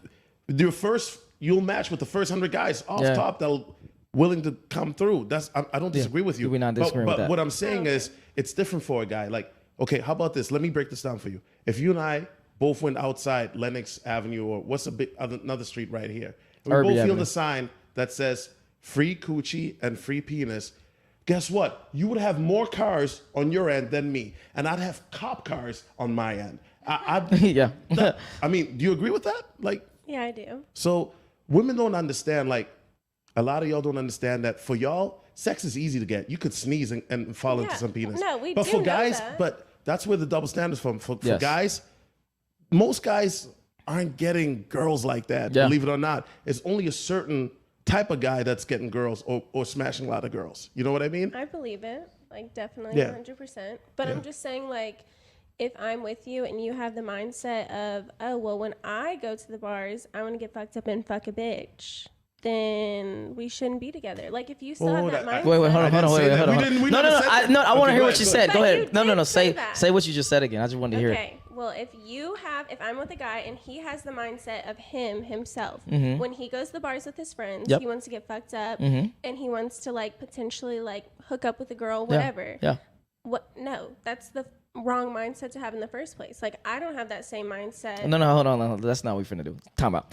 you'll match with the first 100 guys off top that'll willing to come through. I don't disagree with you. We're not disagreeing with that. But what I'm saying is, it's different for a guy. Like, okay, how about this? Let me break this down for you. If you and I both went outside Lenox Avenue or what's another street right here. We both feel the sign that says free coochie and free penis. Guess what? You would have more cars on your end than me, and I'd have cop cars on my end. I mean, do you agree with that? Like, yeah, I do. So women don't understand. Like, a lot of y'all don't understand that for y'all, sex is easy to get. You could sneeze and fall into some penis. No, we but do for know guys, that. but that's where the double standards from. For guys. Most guys aren't getting girls like that, believe it or not. It's only a certain type of guy that's getting girls or smashing a lot of girls. You know what I mean? I believe it. Like, definitely 100%. But I'm just saying, like, if I'm with you and you have the mindset of, oh, well, when I go to the bars, I want to get fucked up and fuck a bitch, then we shouldn't be together. Like, if you still have that mindset. Wait, hold on. No, I want to hear what you said. Go ahead. No. Say what you just said again. I just wanted to hear it. Okay. Well, if I'm with a guy and he has the mindset of himself, when he goes to the bars with his friends, he wants to get fucked up and he wants to like potentially like hook up with a girl, whatever. Yeah. What? No, that's the wrong mindset to have in the first place. Like, I don't have that same mindset. No, hold on. That's not what we're finna do. Time out.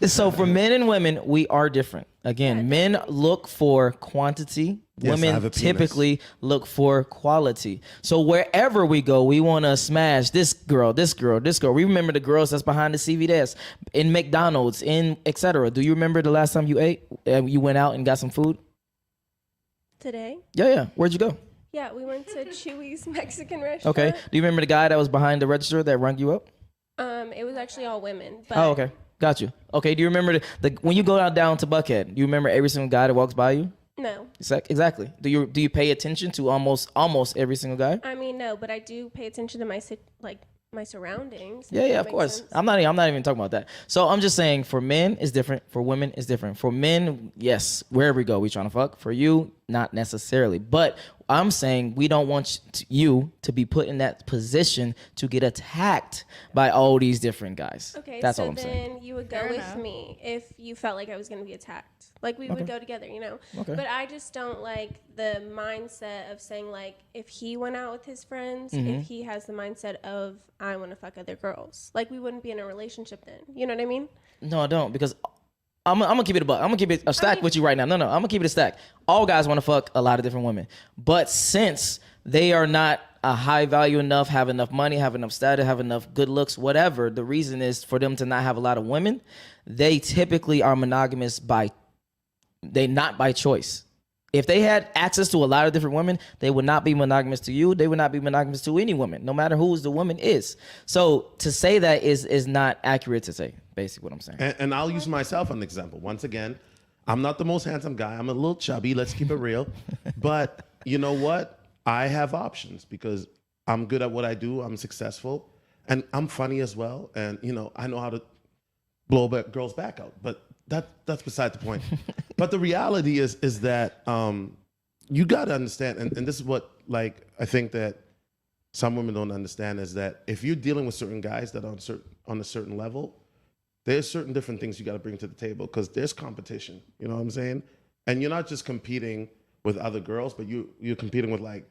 So for men and women, we are different. Again, men look for quantity. Women typically look for quality. So wherever we go, we want to smash this girl. We remember the girls that's behind the CV desk in McDonald's, in etc. Do you remember the last time you ate? You went out and got some food? Today? Yeah. Where'd you go? Yeah, we went to Chewy's Mexican restaurant. Okay. Do you remember the guy that was behind the register that rung you up? It was actually all women. But okay. Got you. Okay. Do you remember the when you go down to Buckhead? Do you remember every single guy that walks by you? No. Exactly. Do you pay attention to almost every single guy? I mean, no, but I do pay attention to my surroundings. Yeah, of course. Sense. I'm not even talking about that. So I'm just saying, for men it's different. For women it's different. For men, yes, wherever we go, we trying to fuck. For you, not necessarily. But I'm saying we don't want you to be put in that position to get attacked by all these different guys. Okay, that's so all I'm saying. then you would go with me if you felt like I was going to be attacked. Like, we would go together, you know? Okay. But I just don't like the mindset of saying, like, if he went out with his friends, if he has the mindset of, I want to fuck other girls. Like, we wouldn't be in a relationship then. You know what I mean? No, I don't, because I'm gonna keep it a buck. I'm gonna keep it a stack with you right now. No, I'm gonna keep it a stack. All guys want to fuck a lot of different women, but since they are not a high value enough, have enough money, have enough status, have enough good looks, whatever, the reason is for them to not have a lot of women, they typically are monogamous not by choice. If they had access to a lot of different women, they would not be monogamous to you. They would not be monogamous to any woman, no matter who the woman is. So to say that is not accurate to say, basically what I'm saying. And I'll use myself as an example. Once again, I'm not the most handsome guy. I'm a little chubby. Let's keep it real. But you know what? I have options because I'm good at what I do. I'm successful. And I'm funny as well. And, you know, I know how to blow a girl's back out. But that's beside the point. But the reality is that you got to understand, and this is what, like, I think that some women don't understand, is that if you're dealing with certain guys that are on a certain level, there's certain different things you got to bring to the table because there's competition. You know what I'm saying? And you're not just competing with other girls, but you're competing with like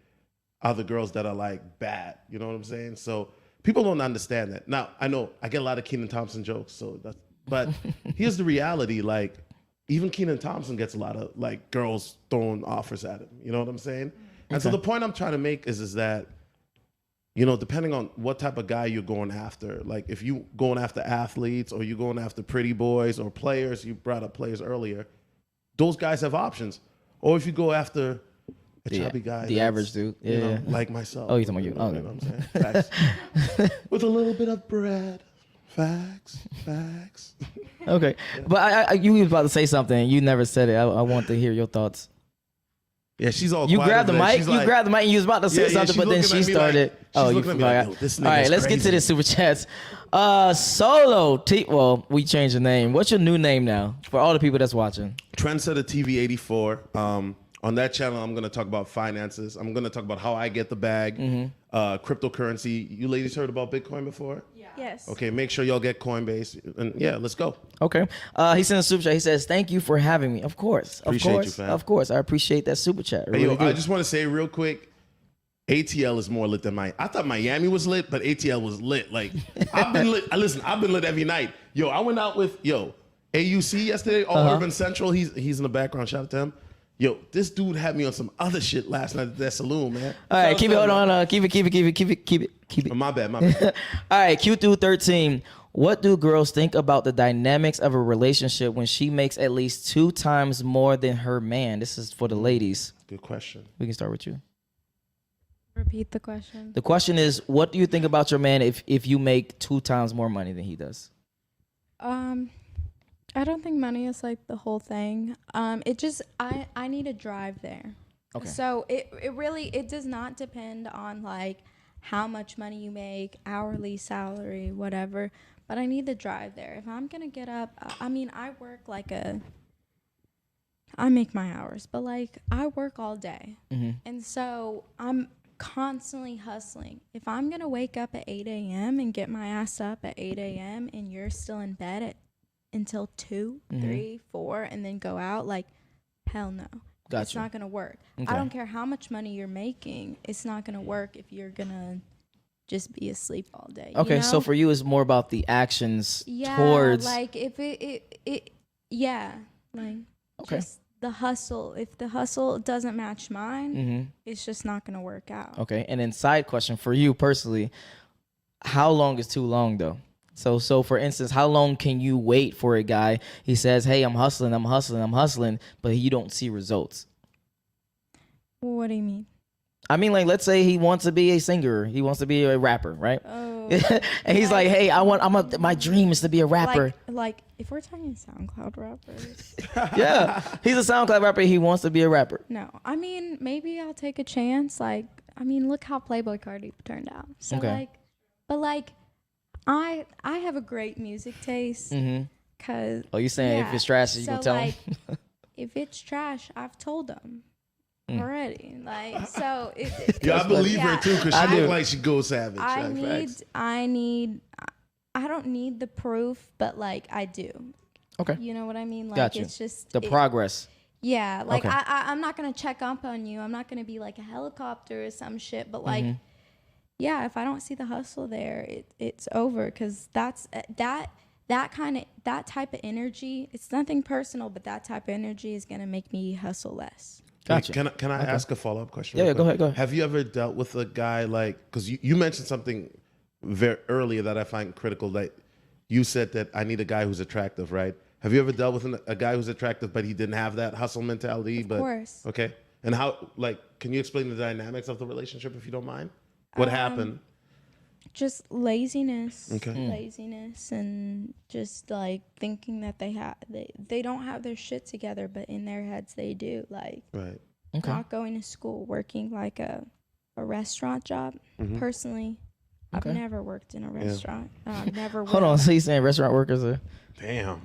other girls that are like bad. You know what I'm saying? So people don't understand that. Now, I know I get a lot of Kenan Thompson jokes, but here's the reality. Like, even Kenan Thompson gets a lot of like girls throwing offers at him. You know what I'm saying? And so the point I'm trying to make is that, you know, depending on what type of guy you're going after, like if you going after athletes or you're going after pretty boys or players, you brought up players earlier, those guys have options. Or if you go after a chubby guy, the average dude, you know, like myself. Oh, you're talking about you. You know what I'm saying? Facts. With a little bit of bread. Facts. Okay, but you was about to say something. You never said it. I want to hear your thoughts. Yeah, she's all. You grabbed the mic. You grabbed the mic, and you was about to say something, but then she started. Like, you forgot. All right, let's get to the super chats. Well, we changed the name. What's your new name now for all the people that's watching? SoloTv84. On that channel, I'm going to talk about finances. I'm going to talk about how I get the bag, cryptocurrency. You ladies heard about Bitcoin before? Yeah. Yes. Okay, make sure y'all get Coinbase. And yeah, let's go. Okay. He sent a super chat. He says, "Thank you for having me." Of course. Appreciate you, fam. Of course. I appreciate that super chat. Hey, yo, I just want to say real quick, ATL is more lit than Miami. I thought Miami was lit, but ATL was lit. Like, I've been lit. Listen, I've been lit every night. Yo, I went out with, AUC yesterday, Urban Central. He's in the background. Shout out to him. Yo, this dude had me on some other shit last night at that saloon, man. All right, keep it. Hold on. Keep it. Oh, my bad. All right, Q213. What do girls think about the dynamics of a relationship when she makes at least 2 times more than her man? This is for the ladies. Good question. We can start with you. Repeat the question. The question is, what do you think about your man if you make 2 times more money than he does? I don't think money is like the whole thing. It just I need a drive there. Okay. So it really does not depend on like how much money you make, hourly, salary, whatever. But I need the drive there. If I'm gonna get up, I mean, I work I make my hours, but like I work all day, and so I'm constantly hustling. If I'm gonna wake up at 8 a.m. and get my ass up at 8 a.m. and you're still in bed until 2, 3, 4, and then go out, like, hell no. Gotcha. It's not going to work. Okay. I don't care how much money you're making. It's not going to work if you're going to just be asleep all day. Okay, you know? So for you, it's more about the actions towards... like, if just the hustle. If the hustle doesn't match mine, it's just not going to work out. Okay, and then side question for you personally, how long is too long, though? So for instance, how long can you wait for a guy? He says, "Hey, I'm hustling," but you don't see results. What do you mean? I mean, like, let's say he wants to be a singer, he wants to be a rapper, right? Oh. And he's like, "Hey, my dream is to be a rapper." Like if we're talking SoundCloud rappers. Yeah, he's a SoundCloud rapper. He wants to be a rapper. No, I mean, maybe I'll take a chance. Like, I mean, look how Playboy Cardi turned out. So I have a great music taste. Cause you saying if it's trash, you gonna tell him? If it's trash, I've told them already. Like, so I believe her too, because she look like she goes savage. I don't need the proof, but like I do. Okay. You know what I mean? Like, gotcha. It's just the progress. Yeah, like I'm not gonna check up on you. I'm not gonna be like a helicopter or some shit. But like. Yeah, if I don't see the hustle there, it's over, because that's that type of energy. It's nothing personal, but that type of energy is gonna make me hustle less. Gotcha. Can I ask a follow-up question? Yeah, go ahead. Have you ever dealt with a guy like, because you mentioned something very earlier that I find critical, that you said that I need a guy who's attractive, right? Have you ever dealt with a guy who's attractive but he didn't have that hustle mentality? Of course. Okay. And how, like, can you explain the dynamics of the relationship if you don't mind? What happened? Just laziness. Okay. Laziness, and just like thinking that they don't have their shit together, but in their heads they do. Like, right. Not going to school, working like a restaurant job. Personally, I've never worked in a restaurant. Never. Hold on, so you saying restaurant workers are? Damn.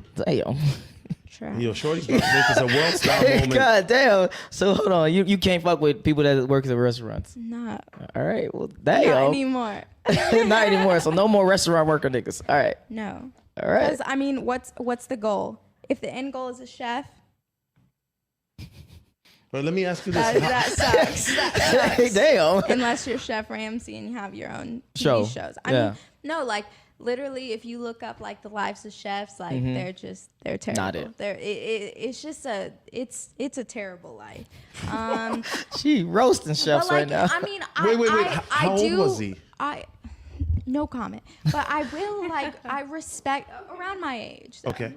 Trash. Yo, Shorty's about to make this a world style moment. God damn. So hold on, you can't fuck with people that work at restaurants. Not. All right. Well, damn. Not anymore. Not anymore. So no more restaurant worker niggas. All right. No. All right. Because I mean, what's the goal? If the end goal is a chef. But let me ask you this. That sucks. That sucks. Damn. Unless you're Chef Ramsay and you have your own TV shows. I mean, no, like literally, if you look up like the lives of chefs, like they're terrible. Not it. It's just it's a terrible life. She roasting chefs right now. I mean, wait. How old was he? No comment. But I will I respect around my age. Though. Okay.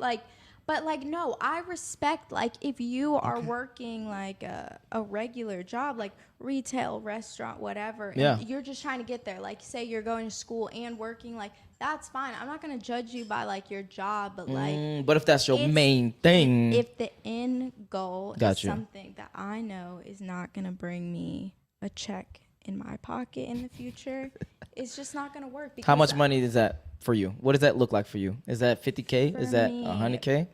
But no, I respect if you are working like a regular job, like retail, restaurant, whatever, and you're just trying to get there. Like say you're going to school and working, that's fine. I'm not gonna judge you by your job, but but if that's your main thing, if the end goal is something that I know is not gonna bring me a check in my pocket in the future, it's just not gonna work. How much money is that for you? What does that look like for you? Is that 50K? Is that 100K?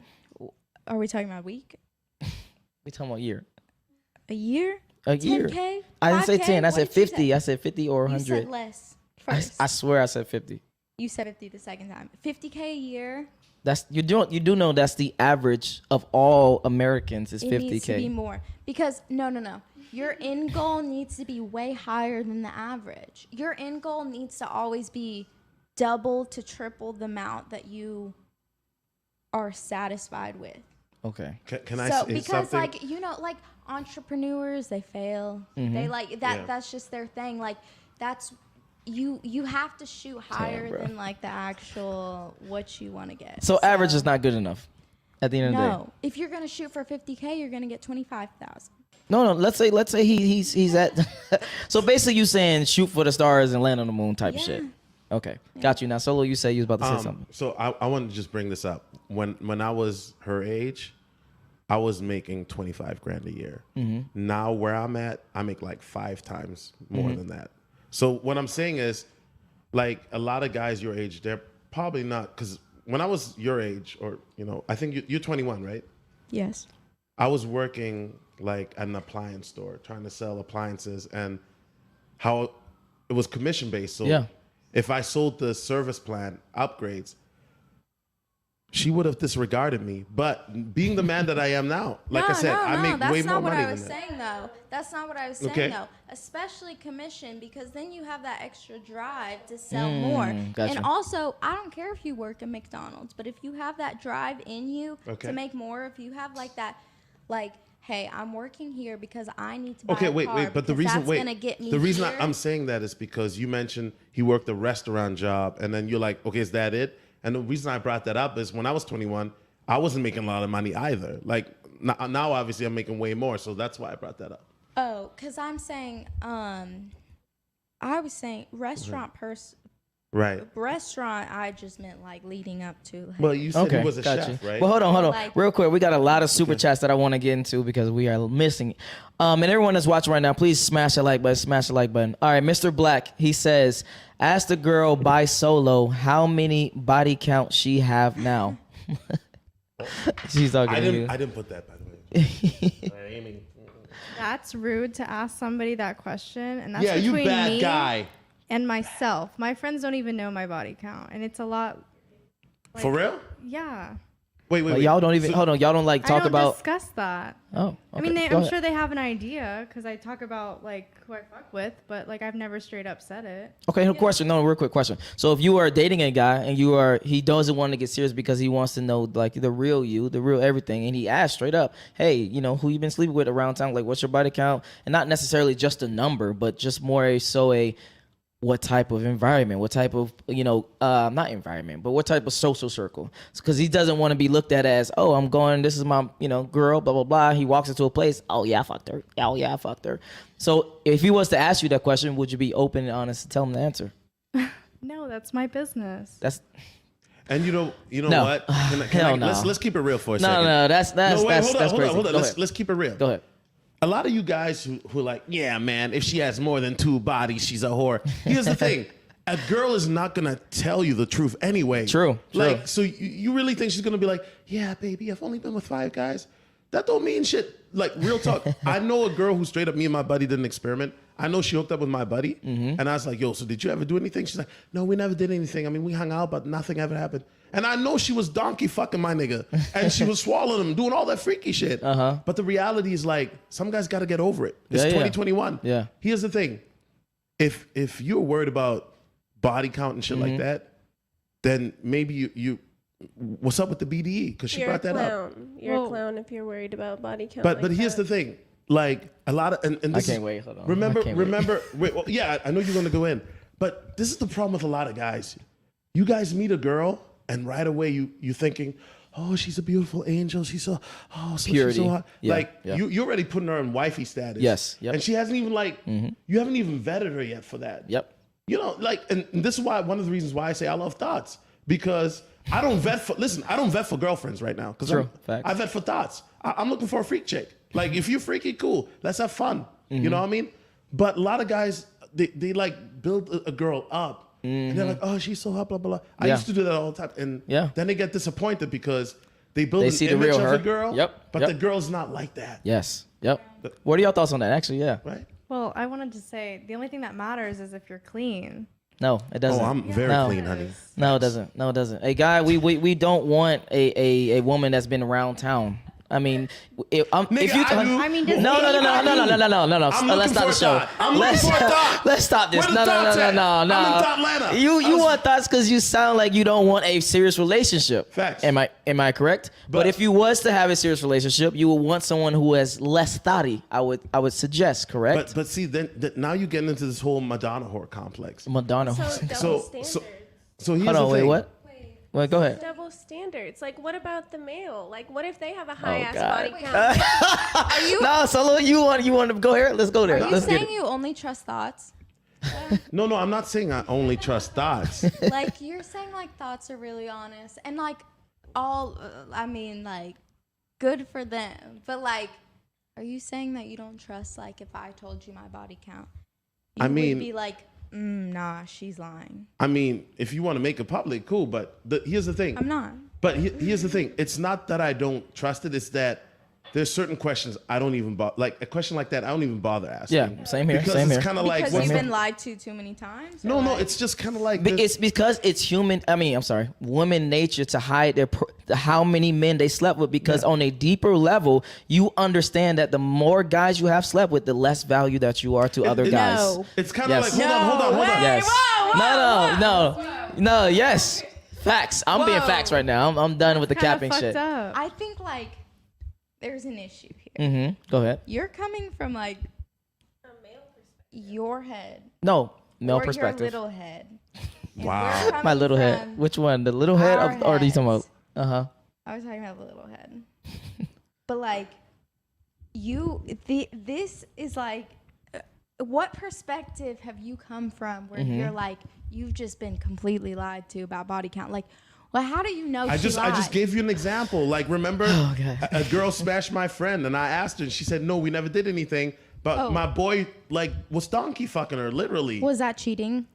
Are we talking about a week? We talking about a year. A year? A year. 10K? I didn't say 5K? 10. I said What did you 50. say? I said 50 or 100. You said less first. I swear I said 50. You said 50 the second time. 50K a year. That's you do know that's the average of all Americans is 50K. It needs to be more because no. Your end goal needs to be way higher than the average. Your end goal needs to always be double to triple the amount that you are satisfied with. Okay. Can I say because something? entrepreneurs, they fail. They that's just their thing. That's you have to shoot higher than the actual what you want to get. So average is not good enough at the end of the day. No. If you're going to shoot for 50K, you're going to get 25,000. No. Let's say he's at. So basically, you saying shoot for the stars and land on the moon type of shit. Okay, got you. Now, Solo, you say you was about to say something. So I want to just bring this up. When I was her age, I was making 25 grand a year. Now where I'm at, I make 5 times more than that. So what I'm saying is, a lot of guys your age, they're probably not, because when I was your age, or I think you're 21, right? Yes. I was working at an appliance store, trying to sell appliances, and how it was commission based. So if I sold the service plan upgrades, she would have disregarded me. But being the man that I am now, I make way more money than that. That's not what I was saying, though. Especially commission, because then you have that extra drive to sell more. Gotcha. And also, I don't care if you work at McDonald's, but if you have that drive in you to make more, if you have that, hey, I'm working here because I need to buy a car. Wait. But the reason I'm saying that is because you mentioned he worked a restaurant job, and then you're like, okay, is that it? And the reason I brought that up is when I was 21, I wasn't making a lot of money either. Now obviously I'm making way more, so that's why I brought that up. Oh, because I'm saying, I was saying restaurant Right. Restaurant, I just meant leading up to. Well, you said he was a chef, right? Well, hold on. Real quick, we got a lot of super chats that I want to get into because we are missing. And everyone that's watching right now, please smash the like button. All right, Mr. Black, he says, ask the girl by Solo how many body count she have now. She's talking to you. I didn't put that, by the way. That's rude to ask somebody that question, and that's you between bad me guy. and myself. My friends don't even know my body count, and it's a lot. For real? Yeah. Wait. Y'all don't even hold on. Y'all don't talk about. Discuss that. Oh. Okay. I mean, I'm sure they have an idea because I talk about who I fuck with, but I've never straight up said it. Okay, question. No, real quick question. So if you are dating a guy and he doesn't want to get serious because he wants to know the real you, the real everything, and he asks straight up, hey, who you been sleeping with around town? What's your body count? And not necessarily just a number, but just more what type of environment, what type of, not environment, but what type of social circle. Because he doesn't want to be looked at as, oh, I'm going, this is my, girl, blah, blah, blah. He walks into a place, oh, yeah, I fucked her. Oh, yeah, I fucked her. So if he was to ask you that question, would you be open and honest to tell him the answer? No, that's my business. And you know what? Let's keep it real for a second. No, that's crazy. Hold on. Let's keep it real. Go ahead. A lot of you guys who are like, yeah, man, if she has more than 2 bodies, she's a whore. Here's the thing. a girl is not gonna tell you the truth anyway. True. Like, so you really think she's gonna be like, yeah, baby, I've only been with 5 guys? That don't mean shit. Like, real talk. I know a girl who straight up, me and my buddy did an experiment. I know she hooked up with my buddy. And I was like, yo, so did you ever do anything? She's like, no, we never did anything. I mean, we hung out, but nothing ever happened. And I know she was donkey fucking my nigga. And she was swallowing him, doing all that freaky shit. But the reality is, like, some guys got to get over it. It's 2021. Yeah. Here's the thing. If you're worried about body count and shit like that, then maybe you what's up with the BDE? Because she brought that up. You're a clown if you're worried about body count. But here's the thing. Like, a lot of and this I can't wait. Hold on. Remember. Wait, well, yeah, I know you're gonna go in, but this is the problem with a lot of guys. You guys meet a girl, and right away you thinking, oh, she's a beautiful angel. She's so purity. She's so hot. Yeah, like you're already putting her in wifey status. Yes. Yep. And she hasn't even you haven't even vetted her yet for that. Yep. You know, like, and this is why one of the reasons why I say I love thoughts, because I don't vet for girlfriends right now. True. I vet for thoughts. I'm looking for a freak chick. Like, if you're freaky, cool. Let's have fun. You know what I mean? But a lot of guys, they like build a girl up. And they're like, oh, she's so hot, blah, blah, blah. I used to do that all the time. And then they get disappointed because they build an image of the girl. But the girl's not like that. Yes. Yep. What are y'all thoughts on that? Actually, yeah. Right? Well, I wanted to say the only thing that matters is if you're clean. No, it doesn't. Oh, I'm very clean, honey. No, it doesn't. No, it doesn't. Hey, guy, we don't want a woman that's been around town. I mean, if you, I mean, no. Let's stop the show. Let's stop this. No. I'm in Atlanta. You want thoughts because you sound like you don't want a serious relationship. Facts. Am I correct? But if you was to have a serious relationship, you would want someone who has less thotty. I would suggest, correct? But see, then now you're getting into this whole Madonna whore complex. Madonna. So here's hold on, the wait, thing. what? Well, go ahead. Double standards. Like, what about the male? Like, what if they have a high ass body count? Are you? No, Solo, you want to go here? Let's go there. Are you saying you only trust thoughts? No, I'm not saying I only trust thoughts. Like, you're saying like thoughts are really honest and like I mean, like, good for them. But like, are you saying that you don't trust, like, if I told you my body count, you would be like, nah, she's lying? I mean, if you want to make it public, cool. But here's the thing. I'm not. But here's the thing. It's not that I don't trust it. It's that there's certain questions I don't even bother. Like, a question like that, I don't even bother asking. Yeah, same here. Because it's kind of like... Because you've been lied to too many times? No, it's just kind of like... It's because it's human... women nature to hide how many men they slept with, because on a deeper level, you understand that the more guys you have slept with, the less value that you are to other guys. No. It's kind of like... Hold on. Yes. No, yes. Facts. I'm being facts right now. I'm done with the capping shit. I think, like, there's an issue here. Go ahead. You're coming from, like, A male perspective. your head. No, male or perspective. Your little head. Wow. My little head. Which one? The little head or are you talking about? I was talking about the little head. But like, this is like, what perspective have you come from where you're like, you've just been completely lied to about body count? Like, well, how do you know? I just gave you an example. Like, remember, a girl smashed my friend, and I asked her, and she said, "No, we never did anything." But my boy, like, was donkey fucking her, literally. Was that cheating?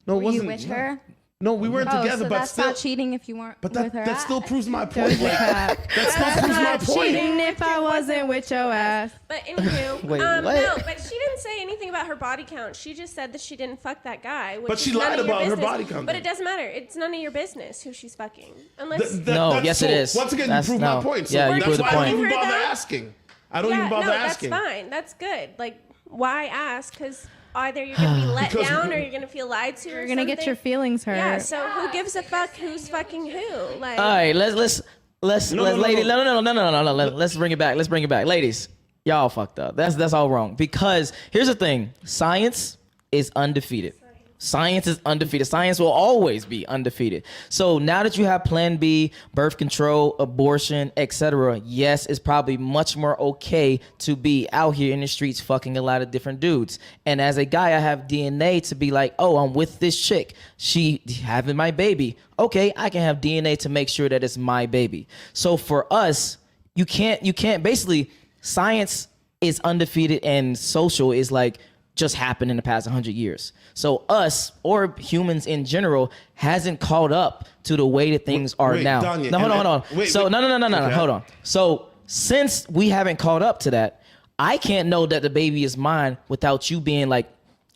No, Were it wasn't. You with her? No, we weren't together. So but that's still, not cheating if you weren't with her. That still proves my point. Like, that still proves my point. Cheating if I wasn't with your ass. But anywho, Wait, no, but she didn't say anything about her body count. She just said that she didn't fuck that guy. Which But she is none lied of your about her business. body count. But it doesn't matter. It's none of your business who she's fucking. Unless Yes, it is. Once again, That's- you prove no. my point. So Yeah, you that's prove the why I point. don't even Heard bother that? asking. I don't even bother asking. That's fine. That's good. Like, why ask? Because either you're gonna be let down or you're gonna feel lied to. You're gonna get your feelings hurt. Yeah. So who gives a fuck who's fucking who? Like. All right, let's ladies. No. Let's bring it back. Let's bring it back, ladies. Y'all fucked up. That's all wrong. Because here's the thing: science is undefeated. Science is undefeated. Science will always be undefeated. So now that you have Plan B, birth control, abortion, etc., yes, it's probably much more okay to be out here in the streets fucking a lot of different dudes. And as a guy, I have DNA to be like, oh, I'm with this chick. She having my baby. Okay, I can have DNA to make sure that it's my baby. So for us, you can't basically, science is undefeated and social is like, just happened in the past 100 years. So us, or humans in general, hasn't caught up to the way that things are now. Danya, no, hold on. No, hold on. So since we haven't caught up to that, I can't know that the baby is mine without you being like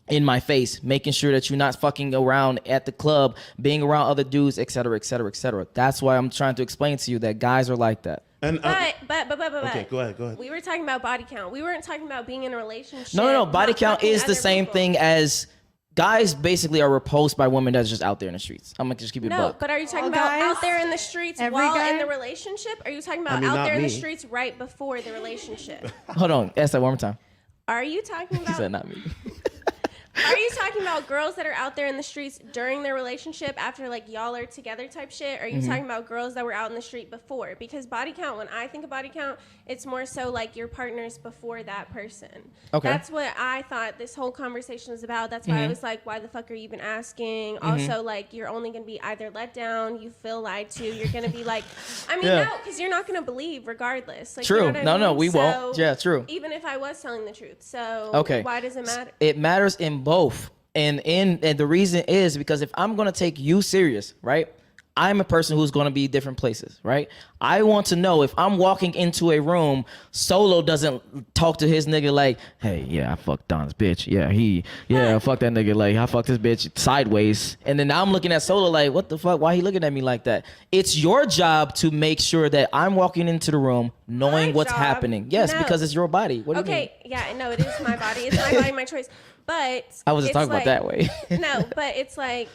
in my face, making sure that you're not fucking around at the club, being around other dudes, et cetera, et cetera, et cetera. That's why I'm trying to explain to you that guys are like that. And, but. Okay, go ahead. We were talking about body count. We weren't talking about being in a relationship. No. Body count is the same thing as guys basically are repulsed by women that's just out there in the streets. I'm gonna just keep it buck. No, but are you talking about out there in the streets while in the relationship? Or are you talking about out there in the streets right before the relationship? Hold on, ask that one more time. Are you talking about? He said not me. Are you talking about girls that are out there in the streets during their relationship after like y'all are together type shit? Or are you talking about girls that were out in the street before? Because body count, when I think of body count, it's more so like your partners before that person. Okay. That's what I thought this whole conversation was about. That's why I was like, why the fuck are you even asking? Also, like, you're only going to be either let down, you feel lied to, you're going to be like, no, because you're not going to believe regardless. Like, true. You know what I mean? We won't. Yeah, true. Even if I was telling the truth. So why does it matter? It matters in both. And the reason is because if I'm going to take you serious, right? I'm a person who's going to be different places, right? I want to know if I'm walking into a room, Solo doesn't talk to his nigga like, hey, yeah, I fucked Don's bitch. Yeah, fuck that nigga. Like, I fucked this bitch sideways. And then now I'm looking at Solo like, what the fuck? Why he looking at me like that? It's your job to make sure that I'm walking into the room knowing what's happening. Yes, because it's your body. What do you mean? Yeah, no, it is my body. It's my body, my choice. But I wasn't talking about that way. No, but it's like,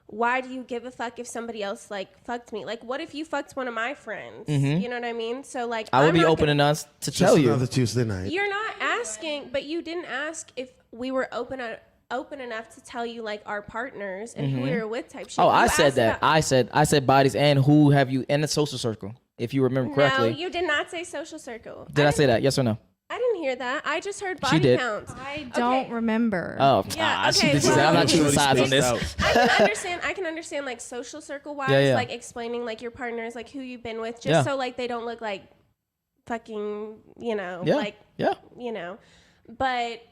why do you give a fuck if somebody else like fucked me? Like, what if you fucked one of my friends? You know what I mean? So like, I would be open enough to tell you. Another Tuesday night. You're not asking, but you didn't ask if we were open enough to tell you like our partners and who we were with type shit. Oh, I said that. I said bodies and who have you in the social circle, if you remember correctly. No, you did not say social circle. Did I say that? Yes or no? I didn't hear that. I just heard body counts. I don't remember. Oh, yeah. Okay. I'm not choosing sides on this. I can understand like social circle wise, like explaining like your partners, like who you've been with, just so like they don't look like fucking, like But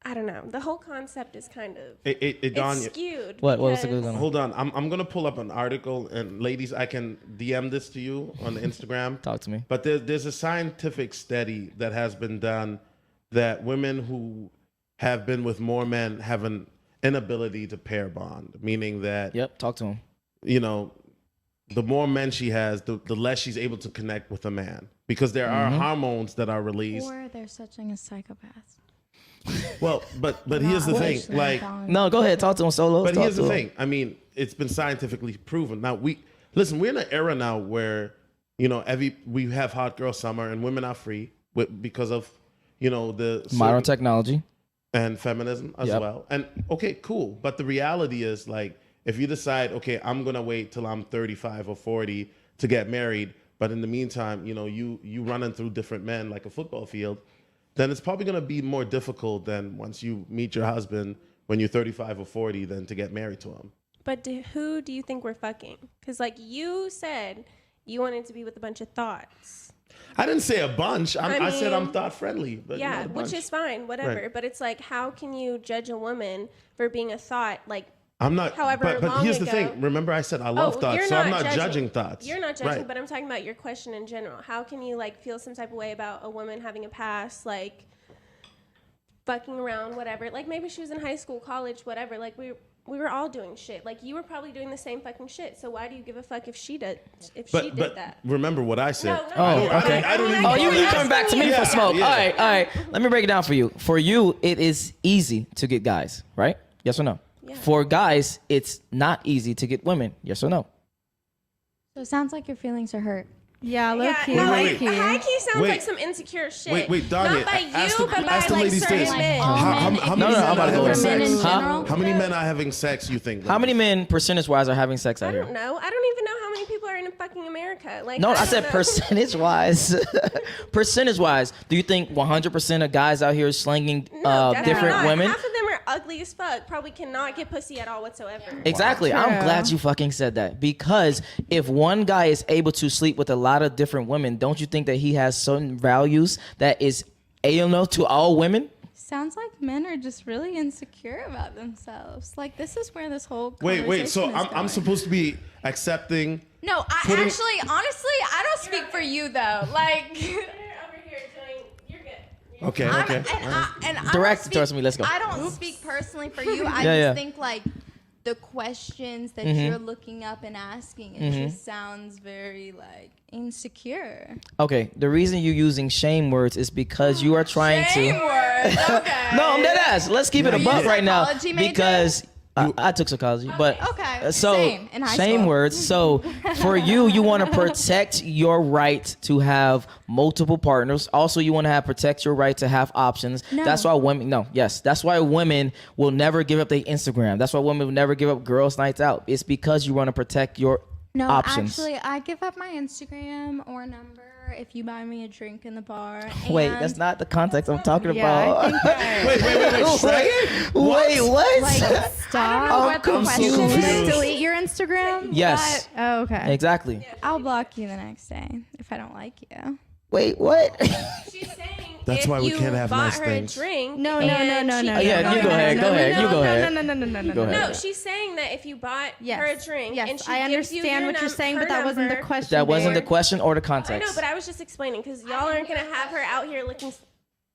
I don't know. The whole concept is kind of it's skewed. What was the good one? Hold on. I'm gonna pull up an article, and ladies, I can DM this to you on Instagram. Talk to me. But there's a scientific study that has been done that women who have been with more men have an inability to pair bond, meaning that talk to him. The more men she has, the less she's able to connect with a man, because there are hormones that are released. Or they're such a psychopath. Well, but here's the thing. Like, no, go ahead, talk to him, Solo. But here's the thing. I mean, it's been scientifically proven. Now we're in an era now where we have hot girl summer and women are free because of the modern technology and feminism as well. And okay, cool. But the reality is, like, if you decide, okay, I'm gonna wait till I'm 35 or 40 to get married, but in the meantime, you running through different men like a football field, then it's probably going to be more difficult than once you meet your husband when you're 35 or 40 than to get married to him. But who do you think we're fucking? Because like you said, you wanted to be with a bunch of thoughts. I didn't say a bunch. I said I'm thought friendly. But yeah, which is fine, whatever. Right. But it's like, how can you judge a woman for being a thought? Like, I'm not. However, but here's the thing. Remember, I said I love thoughts, so I'm not judging thoughts. You're not judging, but I'm talking about your question in general. How can you like feel some type of way about a woman having a past, like fucking around, whatever? Like maybe she was in high school, college, whatever. Like we were all doing shit. Like you were probably doing the same fucking shit. So why do you give a fuck if she did? She did that? Remember what I said. No, okay. You coming back to me for smoke? Yeah. All right. Let me break it down for you. For you, it is easy to get guys, right? Yes or no? Yeah. For guys, it's not easy to get women. Yes or no? So it sounds like your feelings are hurt. Yeah, low key. High key sounds like some insecure shit. Wait, Danya. Not by you, but by like certain men. How many men are having sex? How many men are having sex, you think? How many men, percentage-wise, are having sex out here? I don't know. I don't even know how many people are in fucking America. Like, no, I said percentage-wise. Percentage-wise, do you think 100% of guys out here are slanging different women? Half of them are ugly as fuck. Probably cannot get pussy at all whatsoever. Exactly. Wow. I'm glad you fucking said that, because if one guy is able to sleep with a lot of different women, don't you think that he has certain values that is alien to all women? Sounds like men are just really insecure about themselves. Like, this is where this whole conversation wait. So is I'm going. supposed to be accepting. No, honestly, I don't speak for you though. Like, Okay. Direct it towards me. Let's go. I don't speak personally for you. I just think like the questions that you're looking up and asking, it just sounds very like insecure. Okay, the reason you're using shame words is because you are trying Shame words. Okay. No, I'm dead ass. Let's keep it a buck right now psychology major? because I took psychology, but so Same, in high shame school. words. So for you want to protect your right to have multiple partners. Also, you want to protect your right to have options. No. That's why women. No, yes, that's why women will never give up their Instagram. That's why women will never give up girls' nights out. It's because you want to protect your options. Actually, I give up my Instagram or number if you buy me a drink in the bar. Wait, and that's not the context I'm talking Yeah, about. I think that, Wait. What? like, I don't know stop. what the question confused. is. Like, delete your Instagram? Yes, Oh, okay. exactly. I'll block you the next day if I don't like you. Wait, what? She's saying That's if why we you can't have bought nice her things. a drink. No. and she- Yeah, you go ahead. Go ahead. You go ahead. No. Go ahead. No, she's saying that if you bought Yes. her a drink Yes, and she I gives you understand your what you're saying, her but that wasn't the number- question. That wasn't the babe. question or the I context. know, but I was just explaining because y'all aren't gonna have her out here looking.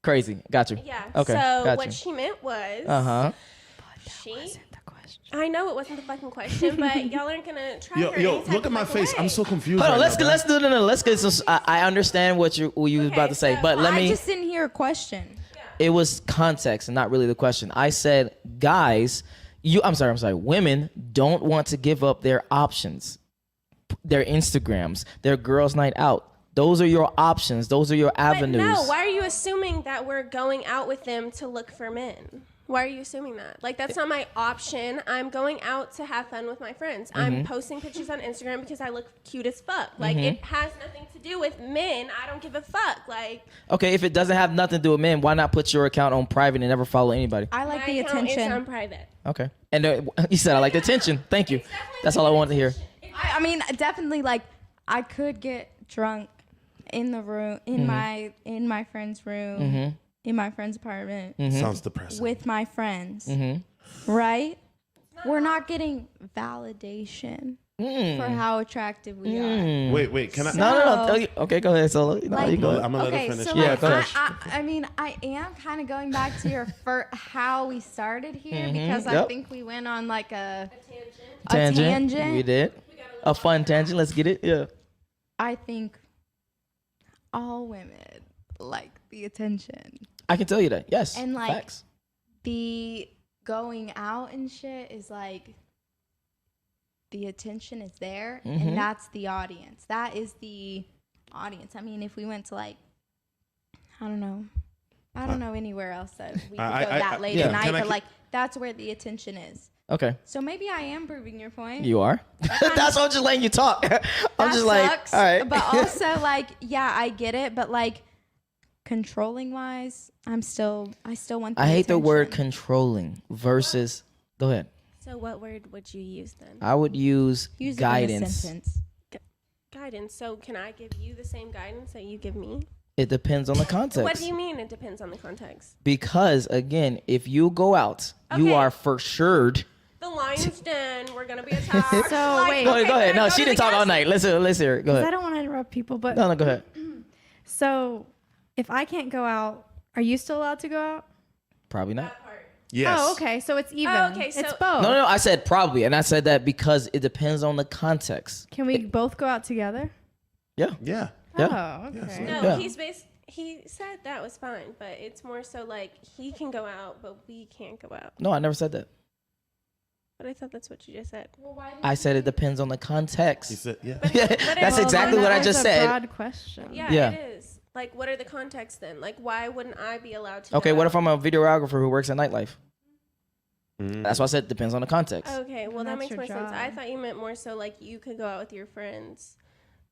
Crazy. Got you. Yeah. Okay. So got what you. she meant was. She. I know it wasn't the fucking question, but y'all aren't gonna try her. Yo, any type look at of my fucking face. way. I'm so confused. Hold on. right Let's get some. I understand what you was about to say, so but let I me. just didn't hear a question. It was context and not really the question. I said, guys, I'm sorry. Women don't want to give up their options, their Instagrams, their girls' night out. Those are your options. Those are your avenues. But no, why are you assuming that we're going out with them to look for men? Why are you assuming that? Like, that's not my option. I'm going out to have fun with my friends. I'm posting pictures on Instagram because I look cute as fuck. Like, it has nothing to do with men. I don't give a fuck. Like, Okay, if it doesn't have nothing to do with men, why not put your account on private and never follow anybody? I like my the account attention. is on private. Okay. And you said I like the attention. Thank you. That's all I wanted to hear. I mean, definitely. Like, I could get drunk in the room, in my friend's room, in my friend's apartment, Sounds depressing. with my friends, right? We're not getting validation for how attractive we are. Wait. Can I? No. Okay, go ahead, Solo. No, Like- you go ahead. I'm gonna let Okay, her finish. so Yeah, like, go ahead. I mean, I am kind of going back to your how we started here because I Yep. think we went on like a Tangent. tangent. We did. A fun tangent. Let's get it. Yeah. I think all women like the attention. I can tell you that. Yes. And, like, facts. The going out and shit is like the attention is there and that's the audience. That is the audience. I mean, if we went to like, I don't know anywhere else that we could go that late at night, but like that's where the attention is. Okay. So maybe I am proving your point. You are. That's why I'm just letting you talk. I'm just like, sucks, all right. But also like, yeah, I get it, but like controlling wise, I still want the I hate the word attention. controlling versus. Go ahead. So what word would you use then? I would use Use it in a guidance. sentence. Guidance. So can I give you the same guidance that you give me? It depends on the context. What do you mean it depends on the context? Because again, if you go out, you Okay. are for sure. The lion's den. We're gonna be attacked. So, wait. Go ahead. can I No, go she to didn't the talk all gas- night. Let's hear it. Go I ahead. don't want to interrupt people, but No, go ahead. so if I can't go out, are you still allowed to go out? Probably not. Yes. Oh, okay. So it's even. Oh, okay, so- it's both. No, I said probably, and I said that because it depends on the context. Can we both go out together? Yeah. Yeah. Yeah. Oh, okay. No, Yeah. he said that was fine, but it's more so like he can go out, but we can't go out. No, I never said that. But I thought that's what you just said. I said it depends on the context. He said, yeah. That's exactly what I just That's a said. broad question. Yeah, Yeah. it is. Like, what are the contexts then? Like, why wouldn't I be allowed to? Okay, go what out? if I'm a videographer who works at nightlife? That's why I said it depends on the context. Okay, well that That's makes your more sense. job. I thought you meant more so like you could go out with your friends,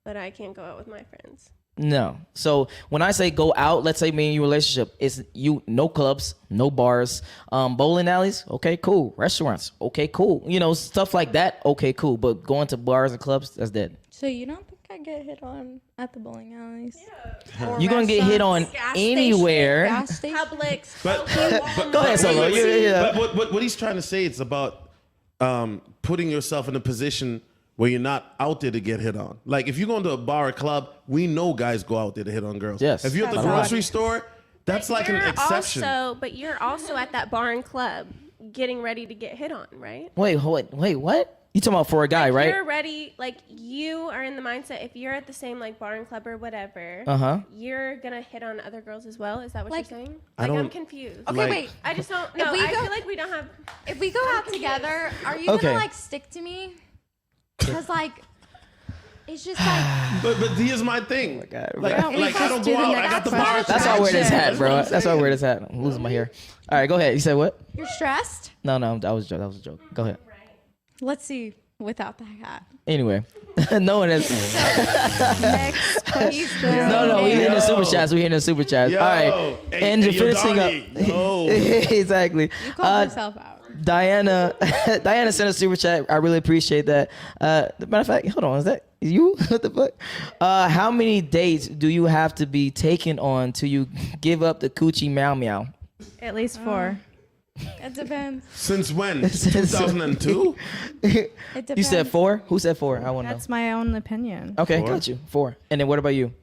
but I can't go out with my friends. No. So when I say go out, let's say me and you relationship, it's you no clubs, no bars, bowling alleys, okay, cool. Restaurants, okay, cool. You know, stuff like that, okay, cool. But going to bars and clubs, that's dead. So you don't think I get hit on at the bowling alleys. Yeah. You're gonna get hit on anywhere. Publix. But go ahead, Solo. But what he's trying to say, it's about putting yourself in a position where you're not out there to get hit on. Like if you go into a bar or club, we know guys go out there to hit on girls. Yes. If you're at the grocery store, that's like an exception. But you're also at that bar and club getting ready to get hit on, right? Wait, what? You talking about for a guy, right? You're ready, like you are in the mindset. If you're at the same like bar and club or whatever, you're gonna hit on other girls as well. Is that what you're saying? I'm confused. Okay, wait. I just don't know. I feel like we don't have. If we go out together, are you gonna like stick to me? Because like, it's just like. But here's my thing. Oh my God, like I don't go out. I got the bar. That's why I wear this hat, bro. That's why I wear this hat. I'm losing my hair. All right, go ahead. You said what? You're stressed? No, that was a joke. Go ahead. Let's see without the hat. Anyway, no one has. Next question. No, we hitting the super chats. Yo, All right, and to finishing up. Exactly. You called yourself out. Diana sent a super chat. I really appreciate that. Matter of fact, hold on, is that you? What the fuck? How many dates do you have to be taken on till you give up the coochie meow meow? At least 4. It depends. Since when? 2002? It depends. You said 4? Who said 4? I want to know. That's my own opinion. Okay, 4? got you. 4. And then what about you?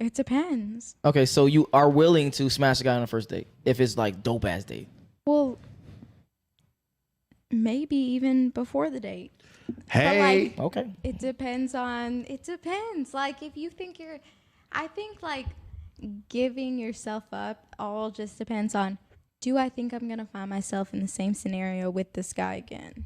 It depends. Okay, so you are willing to smash a guy on the first date if it's like dope ass date. Well, maybe even before the date. Hey. But, Okay. It depends. Like if you think I think like giving yourself up all just depends on, do I think I'm going to find myself in the same scenario with this guy again?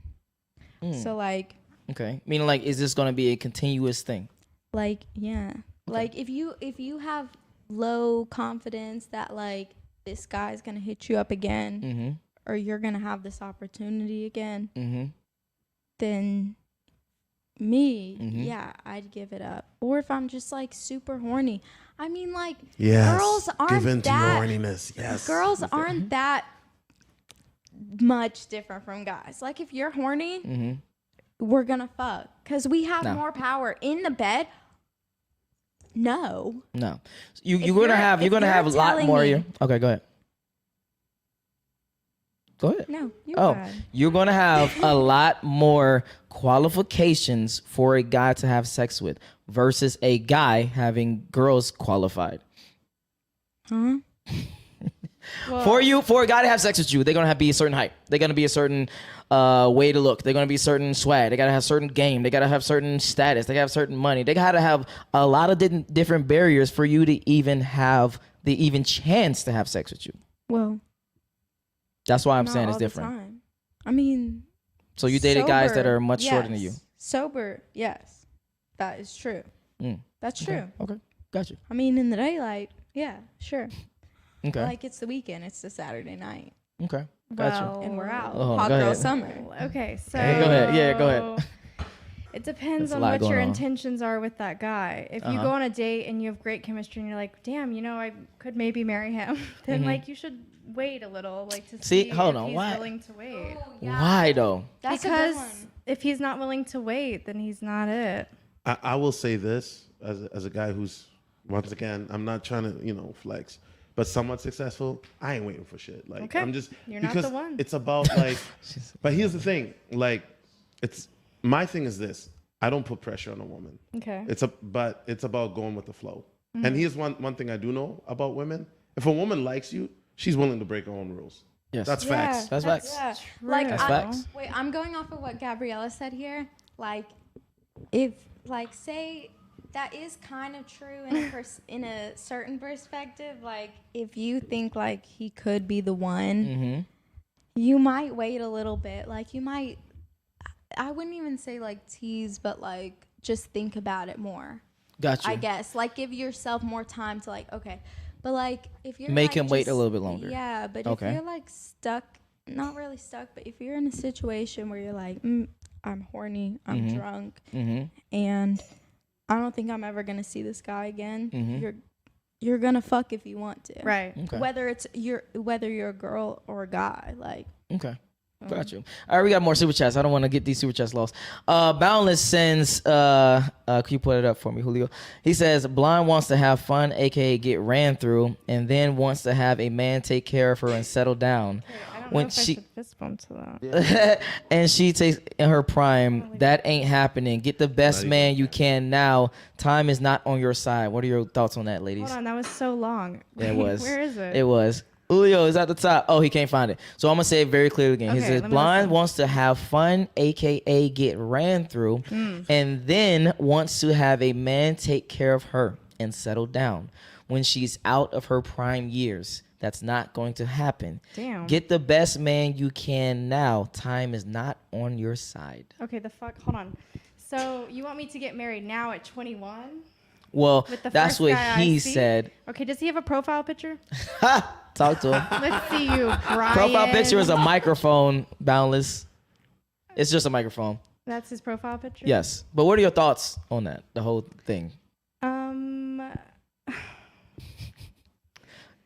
So like. Okay. Meaning like, is this going to be a continuous thing? Like, yeah. Okay. Like if you have low confidence that like this guy's going to hit you up again or you're going to have this opportunity again, then yeah, I'd give it up. Or if I'm just like super horny. I mean like girls aren't that horniness. Yes. Girls aren't that much different from guys. Like if you're horny, we're going to fuck cuz we have more power in the bed. No. You're gonna have a lot more. Okay, go ahead. No. You're gonna have a lot more qualifications for a guy to have sex with versus a guy having girls qualified. Huh? For a guy to have sex with you, they're gonna be a certain height. They're gonna be a certain way to look. They're gonna be a certain swag. They gotta have certain game. They gotta have certain status. They gotta have certain money. They gotta have a lot of different barriers for you to even have the chance to have sex with you. Well, that's why I'm saying it's different. Time. I mean, so you dated guys that are much shorter than you. Sober, yes, that is true. That's true. Okay, got you. I mean, in the daylight, yeah, sure. Okay. Like it's the weekend. It's the Saturday night. Okay. Gotcha. And we're out. Hot girl summer. Okay, so hey, go ahead. Yeah, go ahead. It depends on what your intentions are with that guy. If you go on a date and you have great chemistry and you're like, damn, I could maybe marry him, then like you should wait a little, like to see if he's willing to wait. Oh, yeah. Why though? That's because a good one. If he's not willing to wait, then he's not it. I will say this as a guy who's, once again, I'm not trying to flex, but somewhat successful. I ain't waiting for shit. Like I'm just You're not the one. It's about like. But here's the thing. Like, my thing is this. I don't put pressure on a woman. Okay. But it's about going with the flow. And here's one thing I do know about women. If a woman likes you, she's willing to break her own rules. Yes. That's facts. That's facts. Yeah. True. Like, that's facts. Wait, I'm going off of what Gabriella said here. Like, if say that is kind of true in a certain perspective. Like, if you think like he could be the one, you might wait a little bit. Like, you might. I wouldn't even say like tease, but like just think about it more. Gotcha. I guess like give yourself more time to like but like if you're make like, him wait a little bit longer. Yeah, but if you're like stuck, not really stuck, but if you're in a situation where you're like, I'm horny, I'm drunk, and I don't think I'm ever gonna see this guy again. You're gonna fuck if you want to, right? Okay. Whether you're a girl or a guy, like. Okay. Got you. All right, we got more super chats. I don't want to get these super chats lost. Boundless sends, can you put it up for me, Julio? He says, Blind wants to have fun, aka get ran through, and then wants to have a man take care of her and settle down. Okay, I don't know if I should fist bump to that. Yeah. And she takes in her prime. That ain't happening. Get the best man you can now. Time is not on your side. What are your thoughts on that, ladies? Hold on, that was so long. Yeah, it was. Where is it? It was. Julio is at the top. Oh, he can't find it. So I'm going to say it very clearly again. Okay, He says, Blind wants to have fun, a.k.a. get ran through, and then wants to have a man take care of her and settle down when she's out of her prime years. That's not going to happen. Damn. Get the best man you can now. Time is not on your side. Okay, hold on. So you want me to get married now at 21? Well, that's what he said. Okay, does he have a profile picture? Talk to him. Let's see you, Brian. Profile picture is a microphone, Boundless. It's just a microphone. That's his profile picture? Yes. But what are your thoughts on that, the whole thing?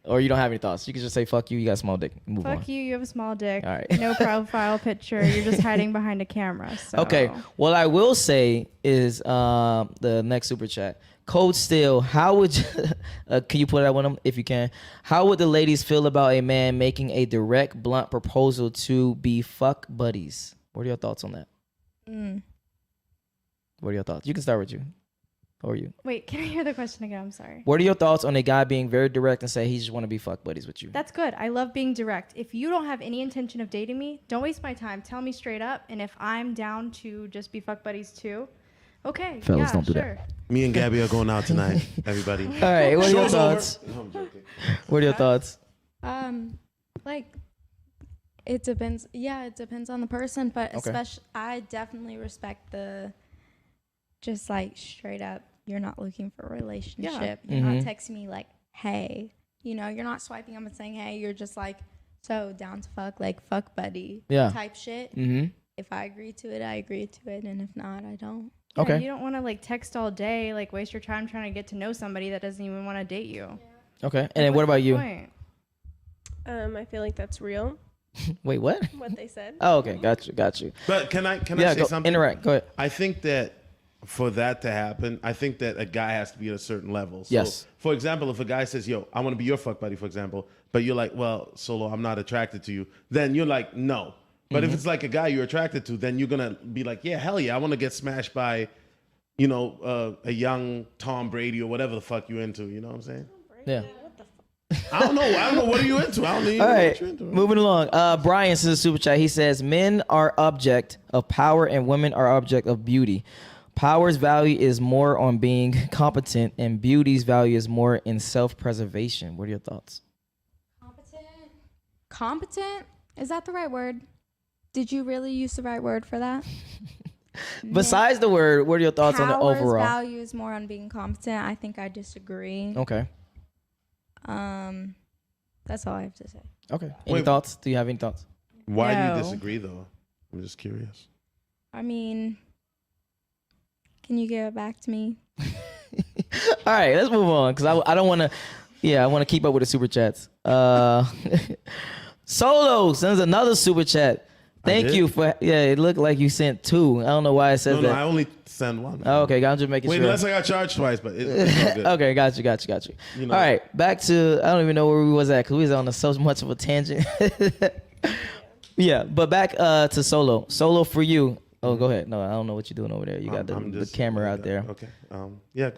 Or you don't have any thoughts? You can just say, fuck you, you got a small dick. Move on. Fuck you, you have a small dick. All right. No profile picture. You're just hiding behind a camera. So. Okay. What I will say is the next super chat. Code Still, how would you, can you put that one if you can? How would the ladies feel about a man making a direct, blunt proposal to be fuck buddies? What are your thoughts on that? What are your thoughts? You can start with you. Or you. Wait, can I hear the question again? I'm sorry. What are your thoughts on a guy being very direct and say he just want to be fuck buddies with you? That's good. I love being direct. If you don't have any intention of dating me, don't waste my time. Tell me straight up. And if I'm down to just be fuck buddies too, okay. Fellas, don't do that. Me and Gabby are going out tonight, everybody. All right, what are your thoughts? No, I'm joking. What are your thoughts? Like, it depends. Yeah, it depends on the person, but especially, I definitely respect the just like straight up, you're not looking for a relationship. You're not texting me like, hey, you know, you're not swiping up and saying, hey, you're just like, so down to fuck, like fuck buddy type shit. If I agree to it, I agree to it. And if not, I don't. Yeah, okay. You don't want to like text all day, like waste your time trying to get to know somebody that doesn't even want to date you. Yeah. Okay. And then what about you? I feel like that's real. Wait, what? What they said. Oh, okay. Got you. But can I say something? Interact. Go ahead. I think that for that to happen, I think that a guy has to be at a certain level. So, yes. For example, if a guy says, yo, I want to be your fuck buddy, for example, but you're like, well, Solo, I'm not attracted to you, then you're like, no. But if it's like a guy you're attracted to, then you're going to be like, yeah, hell yeah, I want to get smashed by, you know, a young Tom Brady or whatever the fuck you're into. You know what I'm saying? Yeah. I don't know. What are you into? I don't even know what you're into. Moving along. Brian says a super chat. He says, men are object of power and women are object of beauty. Power's value is more on being competent and beauty's value is more in self-preservation. What are your thoughts? Competent? Is that the right word? Did you really use the right word for that? Besides the word, what are your thoughts on the overall? Power's value is more on being competent. I think I disagree. Okay. That's all I have to say. Okay. Any thoughts? Do you have any thoughts? Why do you disagree, though? I'm just curious. I mean, can you give it back to me? All right, let's move on because I don't want to. Yeah, I want to keep up with the super chats. Solo sends another super chat. Thank you for. Yeah, it looked like you sent two. I don't know why it says that. No, I only send one. Oh, okay, I'm just making sure. Wait, unless I got charged twice, but it's all good. Okay, got you. You know. All right, back to. I don't even know where we was at because we was on so much of a tangent. Yeah, but back to Solo. Solo for you. Oh, go ahead. No, I don't know what you're doing over there. You got the camera out there. Okay. Yeah.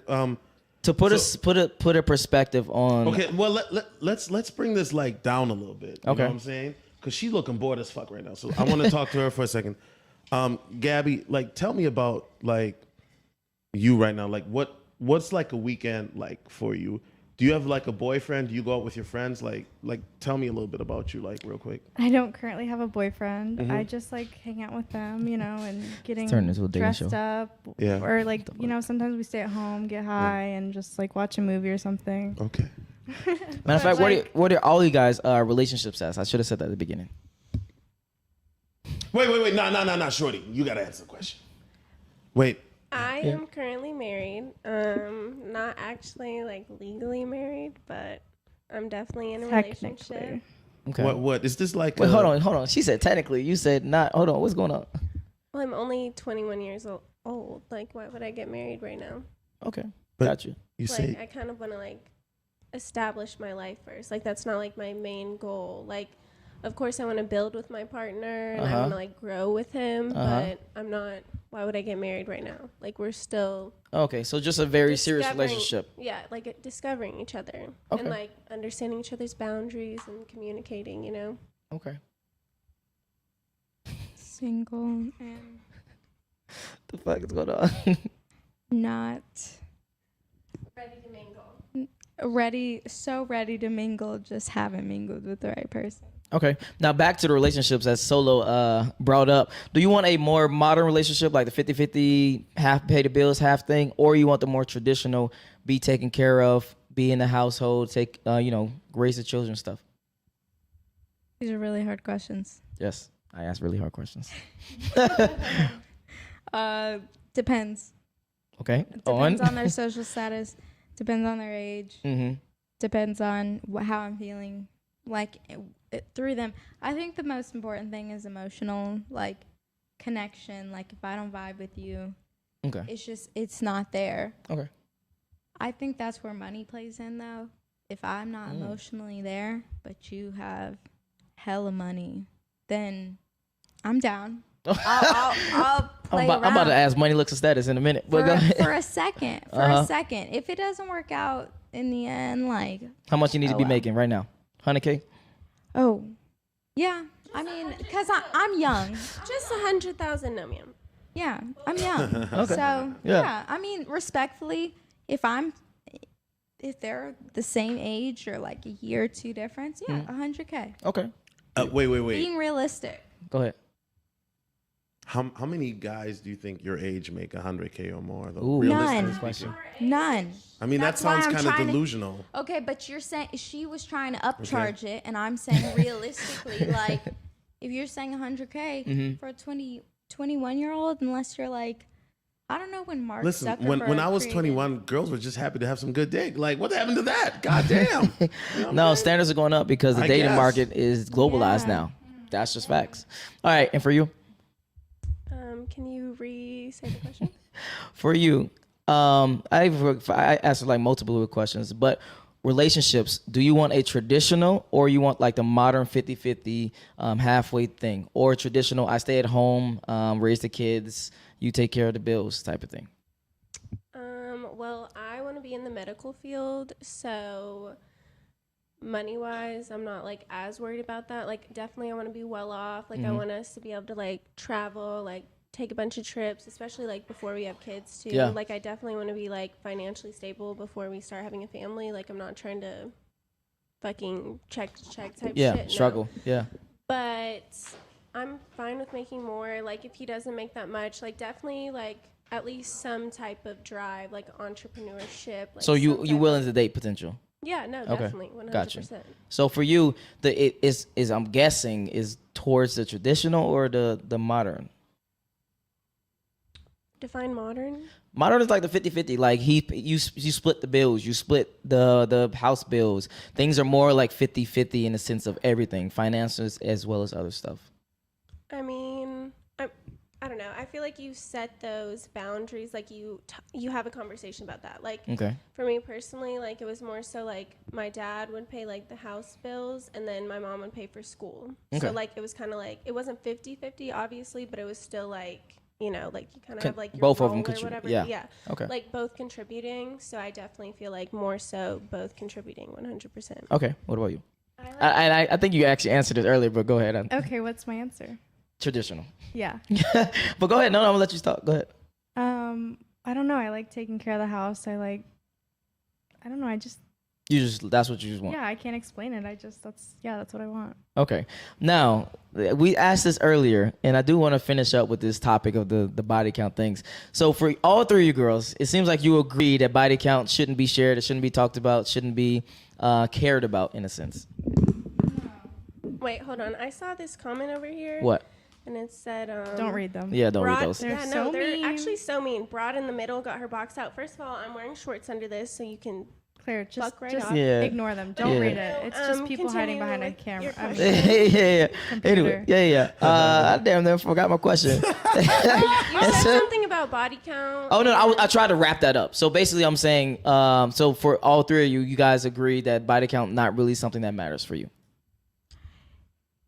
To put a perspective on. Okay. Well, let's bring this like down a little bit. You okay. know what I'm saying? Because she's looking bored as fuck right now. So I want to talk to her for a second. Gabby, like, tell me about like you right now. Like, what's like a weekend like for you? Do you have like a boyfriend? Do you go out with your friends? Like, tell me a little bit about you, like, real quick. I don't currently have a boyfriend. I just like hang out with them, you know, and getting dressed up. Yeah. Or like, you know, sometimes we stay at home, get high, and just like watch a movie or something. Okay. Matter of fact, what are all you guys relationship status? I should have said that at the beginning. Wait. Nah, shorty. You gotta answer the question. Wait. I am currently married. Not actually like legally married, but I'm definitely in a relationship. Okay. What is this like? Wait, hold on. She said technically. You said not. Hold on. What's going on? Well, I'm only 21 years old. Like, why would I get married right now? Okay. But got you. You like, say I kind of want to like establish my life first. Like, that's not like my main goal. Like, of course I want to build with my partner and I want to like grow with him, but I'm not. Why would I get married right now? Like, we're still okay. So just a very serious relationship. Yeah, like discovering each other and like understanding each other's boundaries and communicating. You know. Okay. Single and The fuck is going on? not Ready to mingle. ready to mingle, just haven't mingled with the right person. Okay. Now back to the relationships as Solo brought up. Do you want a more modern relationship like the 50-50, half pay the bills, half thing, or you want the more traditional, be taken care of, be in the household, take raise the children stuff? These are really hard questions. Yes, I ask really hard questions. Depends. Okay. Depends on their social status. Depends on their age. Mm-hmm. Depends on how I'm feeling. Like through them. I think the most important thing is emotional, like connection. Like if I don't vibe with you, okay, it's not there. Okay. I think that's where money plays in though. If I'm not emotionally there, but you have hella money, then I'm down. I'll play around. I'm about to ask money looks and status in a minute. But go ahead. For a second. A second. If it doesn't work out in the end, like how much you need to be making right now? 100K? Oh, yeah. I mean, because I'm young. Just 100,000, no ma'am. Yeah, I'm young. Okay. So yeah, I mean, respectfully, if they're the same age or like a year or two difference, 100K. Okay. Wait. Being realistic. Go ahead. How many guys do you think your age make 100K or more? Though? Ooh, none. Question. None. I mean, That's that sounds why I'm kind of trying to- delusional. Okay, but you're saying she was trying to upcharge it, and I'm saying realistically, like if you're saying 100K for a 21-year-old, unless you're like, I don't know when Mark Listen, Zuckerberg when I was created- 21, girls were just happy to have some good dick. Like, what happened to that? God damn. You know No, standards are going up because the dating guess. market is globalized now. That's just facts. All right, and for you? Can you re-say the question? For you, I asked like multiple questions, but relationships, do you want a traditional or you want like the modern 50-50 halfway thing, or traditional, I stay at home, raise the kids, you take care of the bills type of thing? Well, I want to be in the medical field, so money-wise, I'm not like as worried about that. Like, definitely I want to be well off. Like, I want us to be able to like travel, like take a bunch of trips, especially like before we have kids too. Yeah. Like, I definitely want to be like financially stable before we start having a family. Like, I'm not trying to fucking check to check type shit. Struggle. No. Yeah. But I'm fine with making more. Like, if he doesn't make that much, like definitely like at least some type of drive, like entrepreneurship. Like, So you willing to date potential? Yeah, no, Okay. definitely, 100%. Gotcha. So for you, it is I'm guessing is towards the traditional or the modern? Define modern. Modern is like the 50-50. Like you split the bills, you split the house bills. Things are more like 50-50 in the sense of everything, finances as well as other stuff. I mean, I don't know. I feel like you set those boundaries, like you have a conversation about that. Like, Okay. for me personally, like it was more so like my dad would pay like the house bills and then my mom would pay for school. Okay. So like it was kind of like, it wasn't 50-50 obviously, but it was still like, you know, like you kind of have like your both of them role or contribute. whatever. Yeah. Okay. Like both contributing. So I definitely feel like more so both contributing 100%. Okay. What about you? I think you actually answered it earlier, but go ahead. Okay, what's my answer? Traditional. Yeah. But go ahead. No, I'm gonna let you talk. Go ahead. I don't know. I like taking care of the house. I don't know. That's what you just want. Yeah, I can't explain it. That's what I want. Okay. Now, we asked this earlier, and I do want to finish up with this topic of the body count things. So for all three of you girls, it seems like you agree that body count shouldn't be shared, it shouldn't be talked about, shouldn't be cared about in a sense. Wait, hold on. I saw this comment over here. What? And it said, don't read them. Yeah, don't read Broad, those. yeah, so they're mean. actually so mean. Broad in the middle got her box out. First of all, I'm wearing shorts under this, so you can Claire, just yeah. ignore them. Don't read it. It's just people hiding behind a camera. Yeah. Anyway, I damn near forgot my question. You said something about body count. Oh no, I tried to wrap that up. So basically, I'm saying, so for all three of you, you guys agree that body count not really something that matters for you.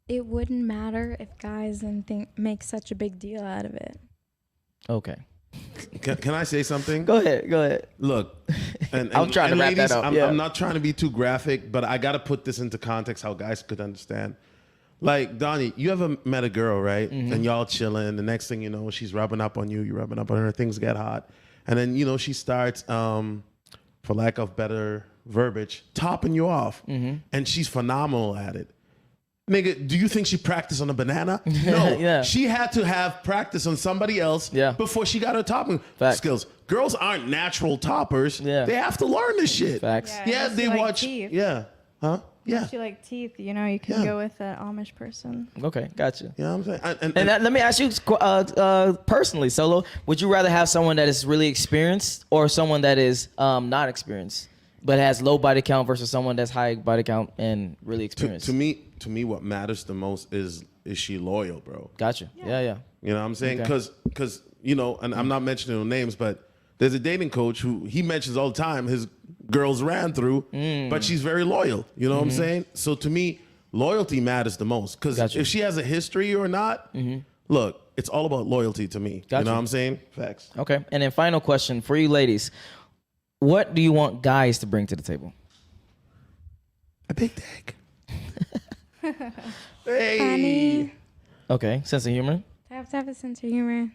It wouldn't matter if guys didn't make such a big deal out of it. Okay. Can I say something? Go ahead. Look, and I'm trying to wrap that up. I'm not trying to be too graphic, but I got to put this into context how guys could understand. Like, Donnie, you ever met a girl, right? Mm-hmm. And y'all chilling. The next thing you know, she's rubbing up on you. You're rubbing up on her. Things get hot. And then, she starts, for lack of better verbiage, topping you off. Mm-hmm. And she's phenomenal at it. Nigga, do you think she practiced on a banana? No. Yeah. She had to have practice on somebody else before she got her topping skills. Girls aren't natural toppers. Yeah. They have to learn this shit. Facts. Yeah, they watch. Teeth. Yeah. Huh? Yeah. Unless you like teeth, you can go with an Amish person. Okay, gotcha. You know what I'm saying? And let me ask you personally, Solo, would you rather have someone that is really experienced or someone that is not experienced but has low body count versus someone that's high body count and really experienced? To me, what matters the most is she loyal, bro? Gotcha. Yeah. You know what I'm saying? Because and I'm not mentioning no names, but there's a dating coach who he mentions all the time his girls ran through, but she's very loyal. You know what I'm saying? So to me, loyalty matters the most. Because if she has a history or not, look, it's all about loyalty to me. You know what I'm saying? Facts. Okay. And then final question for you ladies. What do you want guys to bring to the table? A big dick. Hey. Funny. Okay. Sense of humor? They have to have a sense of humor.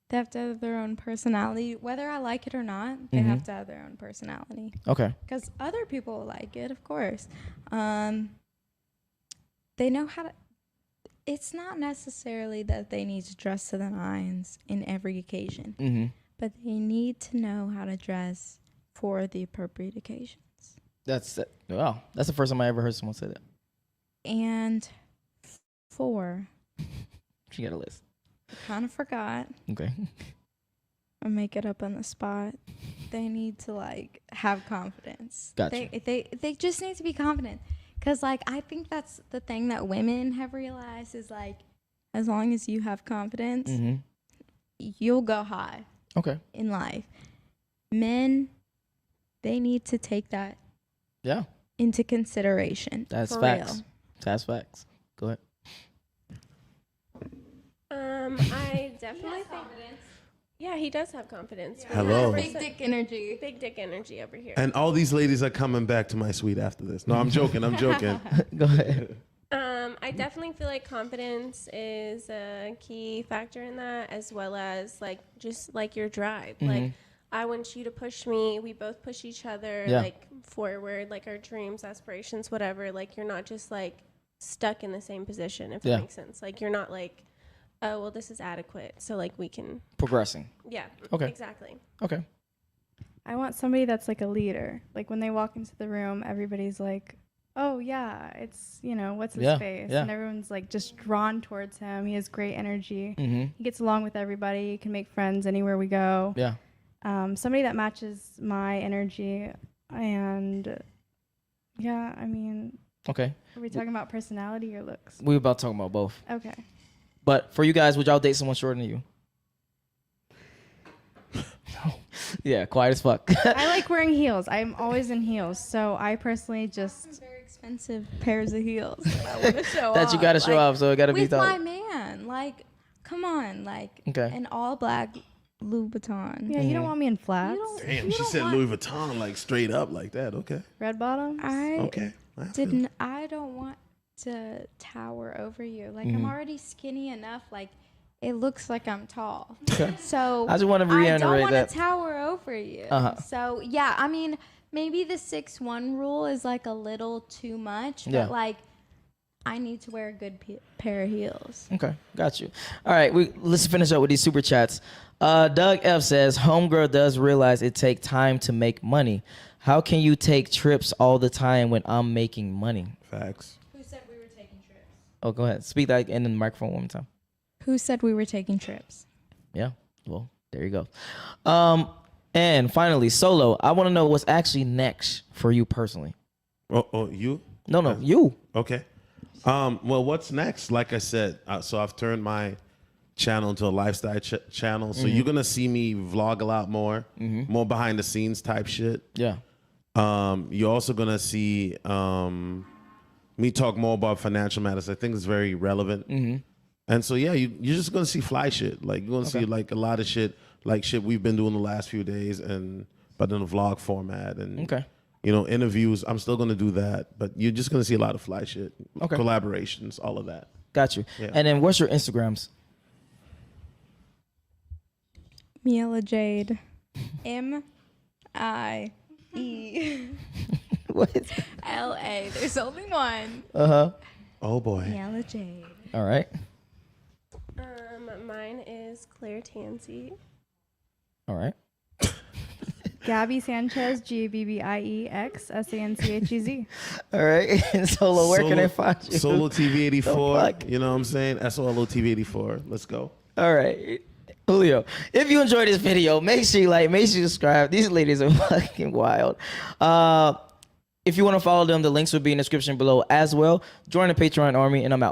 They have to have their own personality. Whether I like it or not, they have to have their own personality. Okay. Because other people like it, of course. They know how to... It's not necessarily that they need to dress to the nines in every occasion. But they need to know how to dress for the appropriate occasions. That's the first time I ever heard someone say that. And 4. She got a list. I kind of forgot. Okay. I make it up on the spot. They need to have confidence. Gotcha. They just need to be confident. Because I think that's the thing that women have realized is as long as you have confidence, you'll go high. Okay. In life. Men, they need to take that into consideration. That's facts. Real. That's facts. Go ahead. I definitely think. Yeah, he does have confidence. Yeah. Hello. Big dick energy. Big dick energy over here. And all these ladies are coming back to my suite after this. No, I'm joking. Go ahead. I definitely feel like confidence is a key factor in that, as well as just your drive. I want you to push me. We both push each other forward, our dreams, aspirations, whatever. You're not just stuck in the same position, if that makes sense. You're not oh, well, this is adequate, so we can progressing. Yeah. Okay. Exactly. Okay. I want somebody that's a leader. When they walk into the room, everybody's oh yeah, it's what's his face, and everyone's just drawn towards him. He has great energy. He gets along with everybody. He can make friends anywhere we go. Yeah. Somebody that matches my energy, and okay. Are we talking about personality or looks? We're about talking about both. Okay. But for you guys, would y'all date someone shorter than you? Yeah, quiet as fuck. I like wearing heels. I'm always in heels, so I personally just very expensive pairs of heels that I want to show that off. you got to show off, so it got to be with thought. my man. Come on, okay. An all black Louis Vuitton. Yeah, you don't want me in flats. Damn, she said Louis Vuitton straight up like that. Okay. Red bottoms. I don't want to tower over you. I'm already skinny enough. It looks like I'm tall. Okay. So I just want to reiterate that. I don't want to tower over you. So yeah, maybe the 6'1" rule is a little too much, but I need to wear a good pair of heels. Okay, got you. All right, let's finish up with these super chats. Doug F says, homegirl does realize it takes time to make money. How can you take trips all the time when I'm making money? Facts. Who said we were taking trips? Oh, go ahead. Speak that in the microphone one more time. Who said we were taking trips? Yeah, well, there you go. And finally, Solo, I want to know what's actually next for you personally. Oh, you? No, you. Okay. Well, what's next? Like I said, so I've turned my channel into a lifestyle channel. So you're gonna see me vlog a lot more, more behind the scenes type shit. Yeah. You're also gonna see me talk more about financial matters. I think it's very relevant. And so yeah, you're just gonna see fly shit. Like you're gonna see like a lot of shit, like shit we've been doing the last few days, but in a vlog format and interviews. I'm still gonna do that, but you're just gonna see a lot of fly shit, collaborations, all of that. Got you. Yeah. And then what's your Instagrams? Miela Jade, MIE. What? LA. There's only one. Oh boy. Miela Jade. All right. Mine is Claire Tansey. All right. Gabby Sanchez, GABBIEX SANCHEZ. All right. And Solo, where can they find you? SoloTv84. You know what I'm saying? SoloTv84. Let's go. All right. Julio, if you enjoyed this video, make sure you like, make sure you subscribe. These ladies are fucking wild. If you want to follow them, the links will be in the description below as well. Join the Patreon army, and I'm out.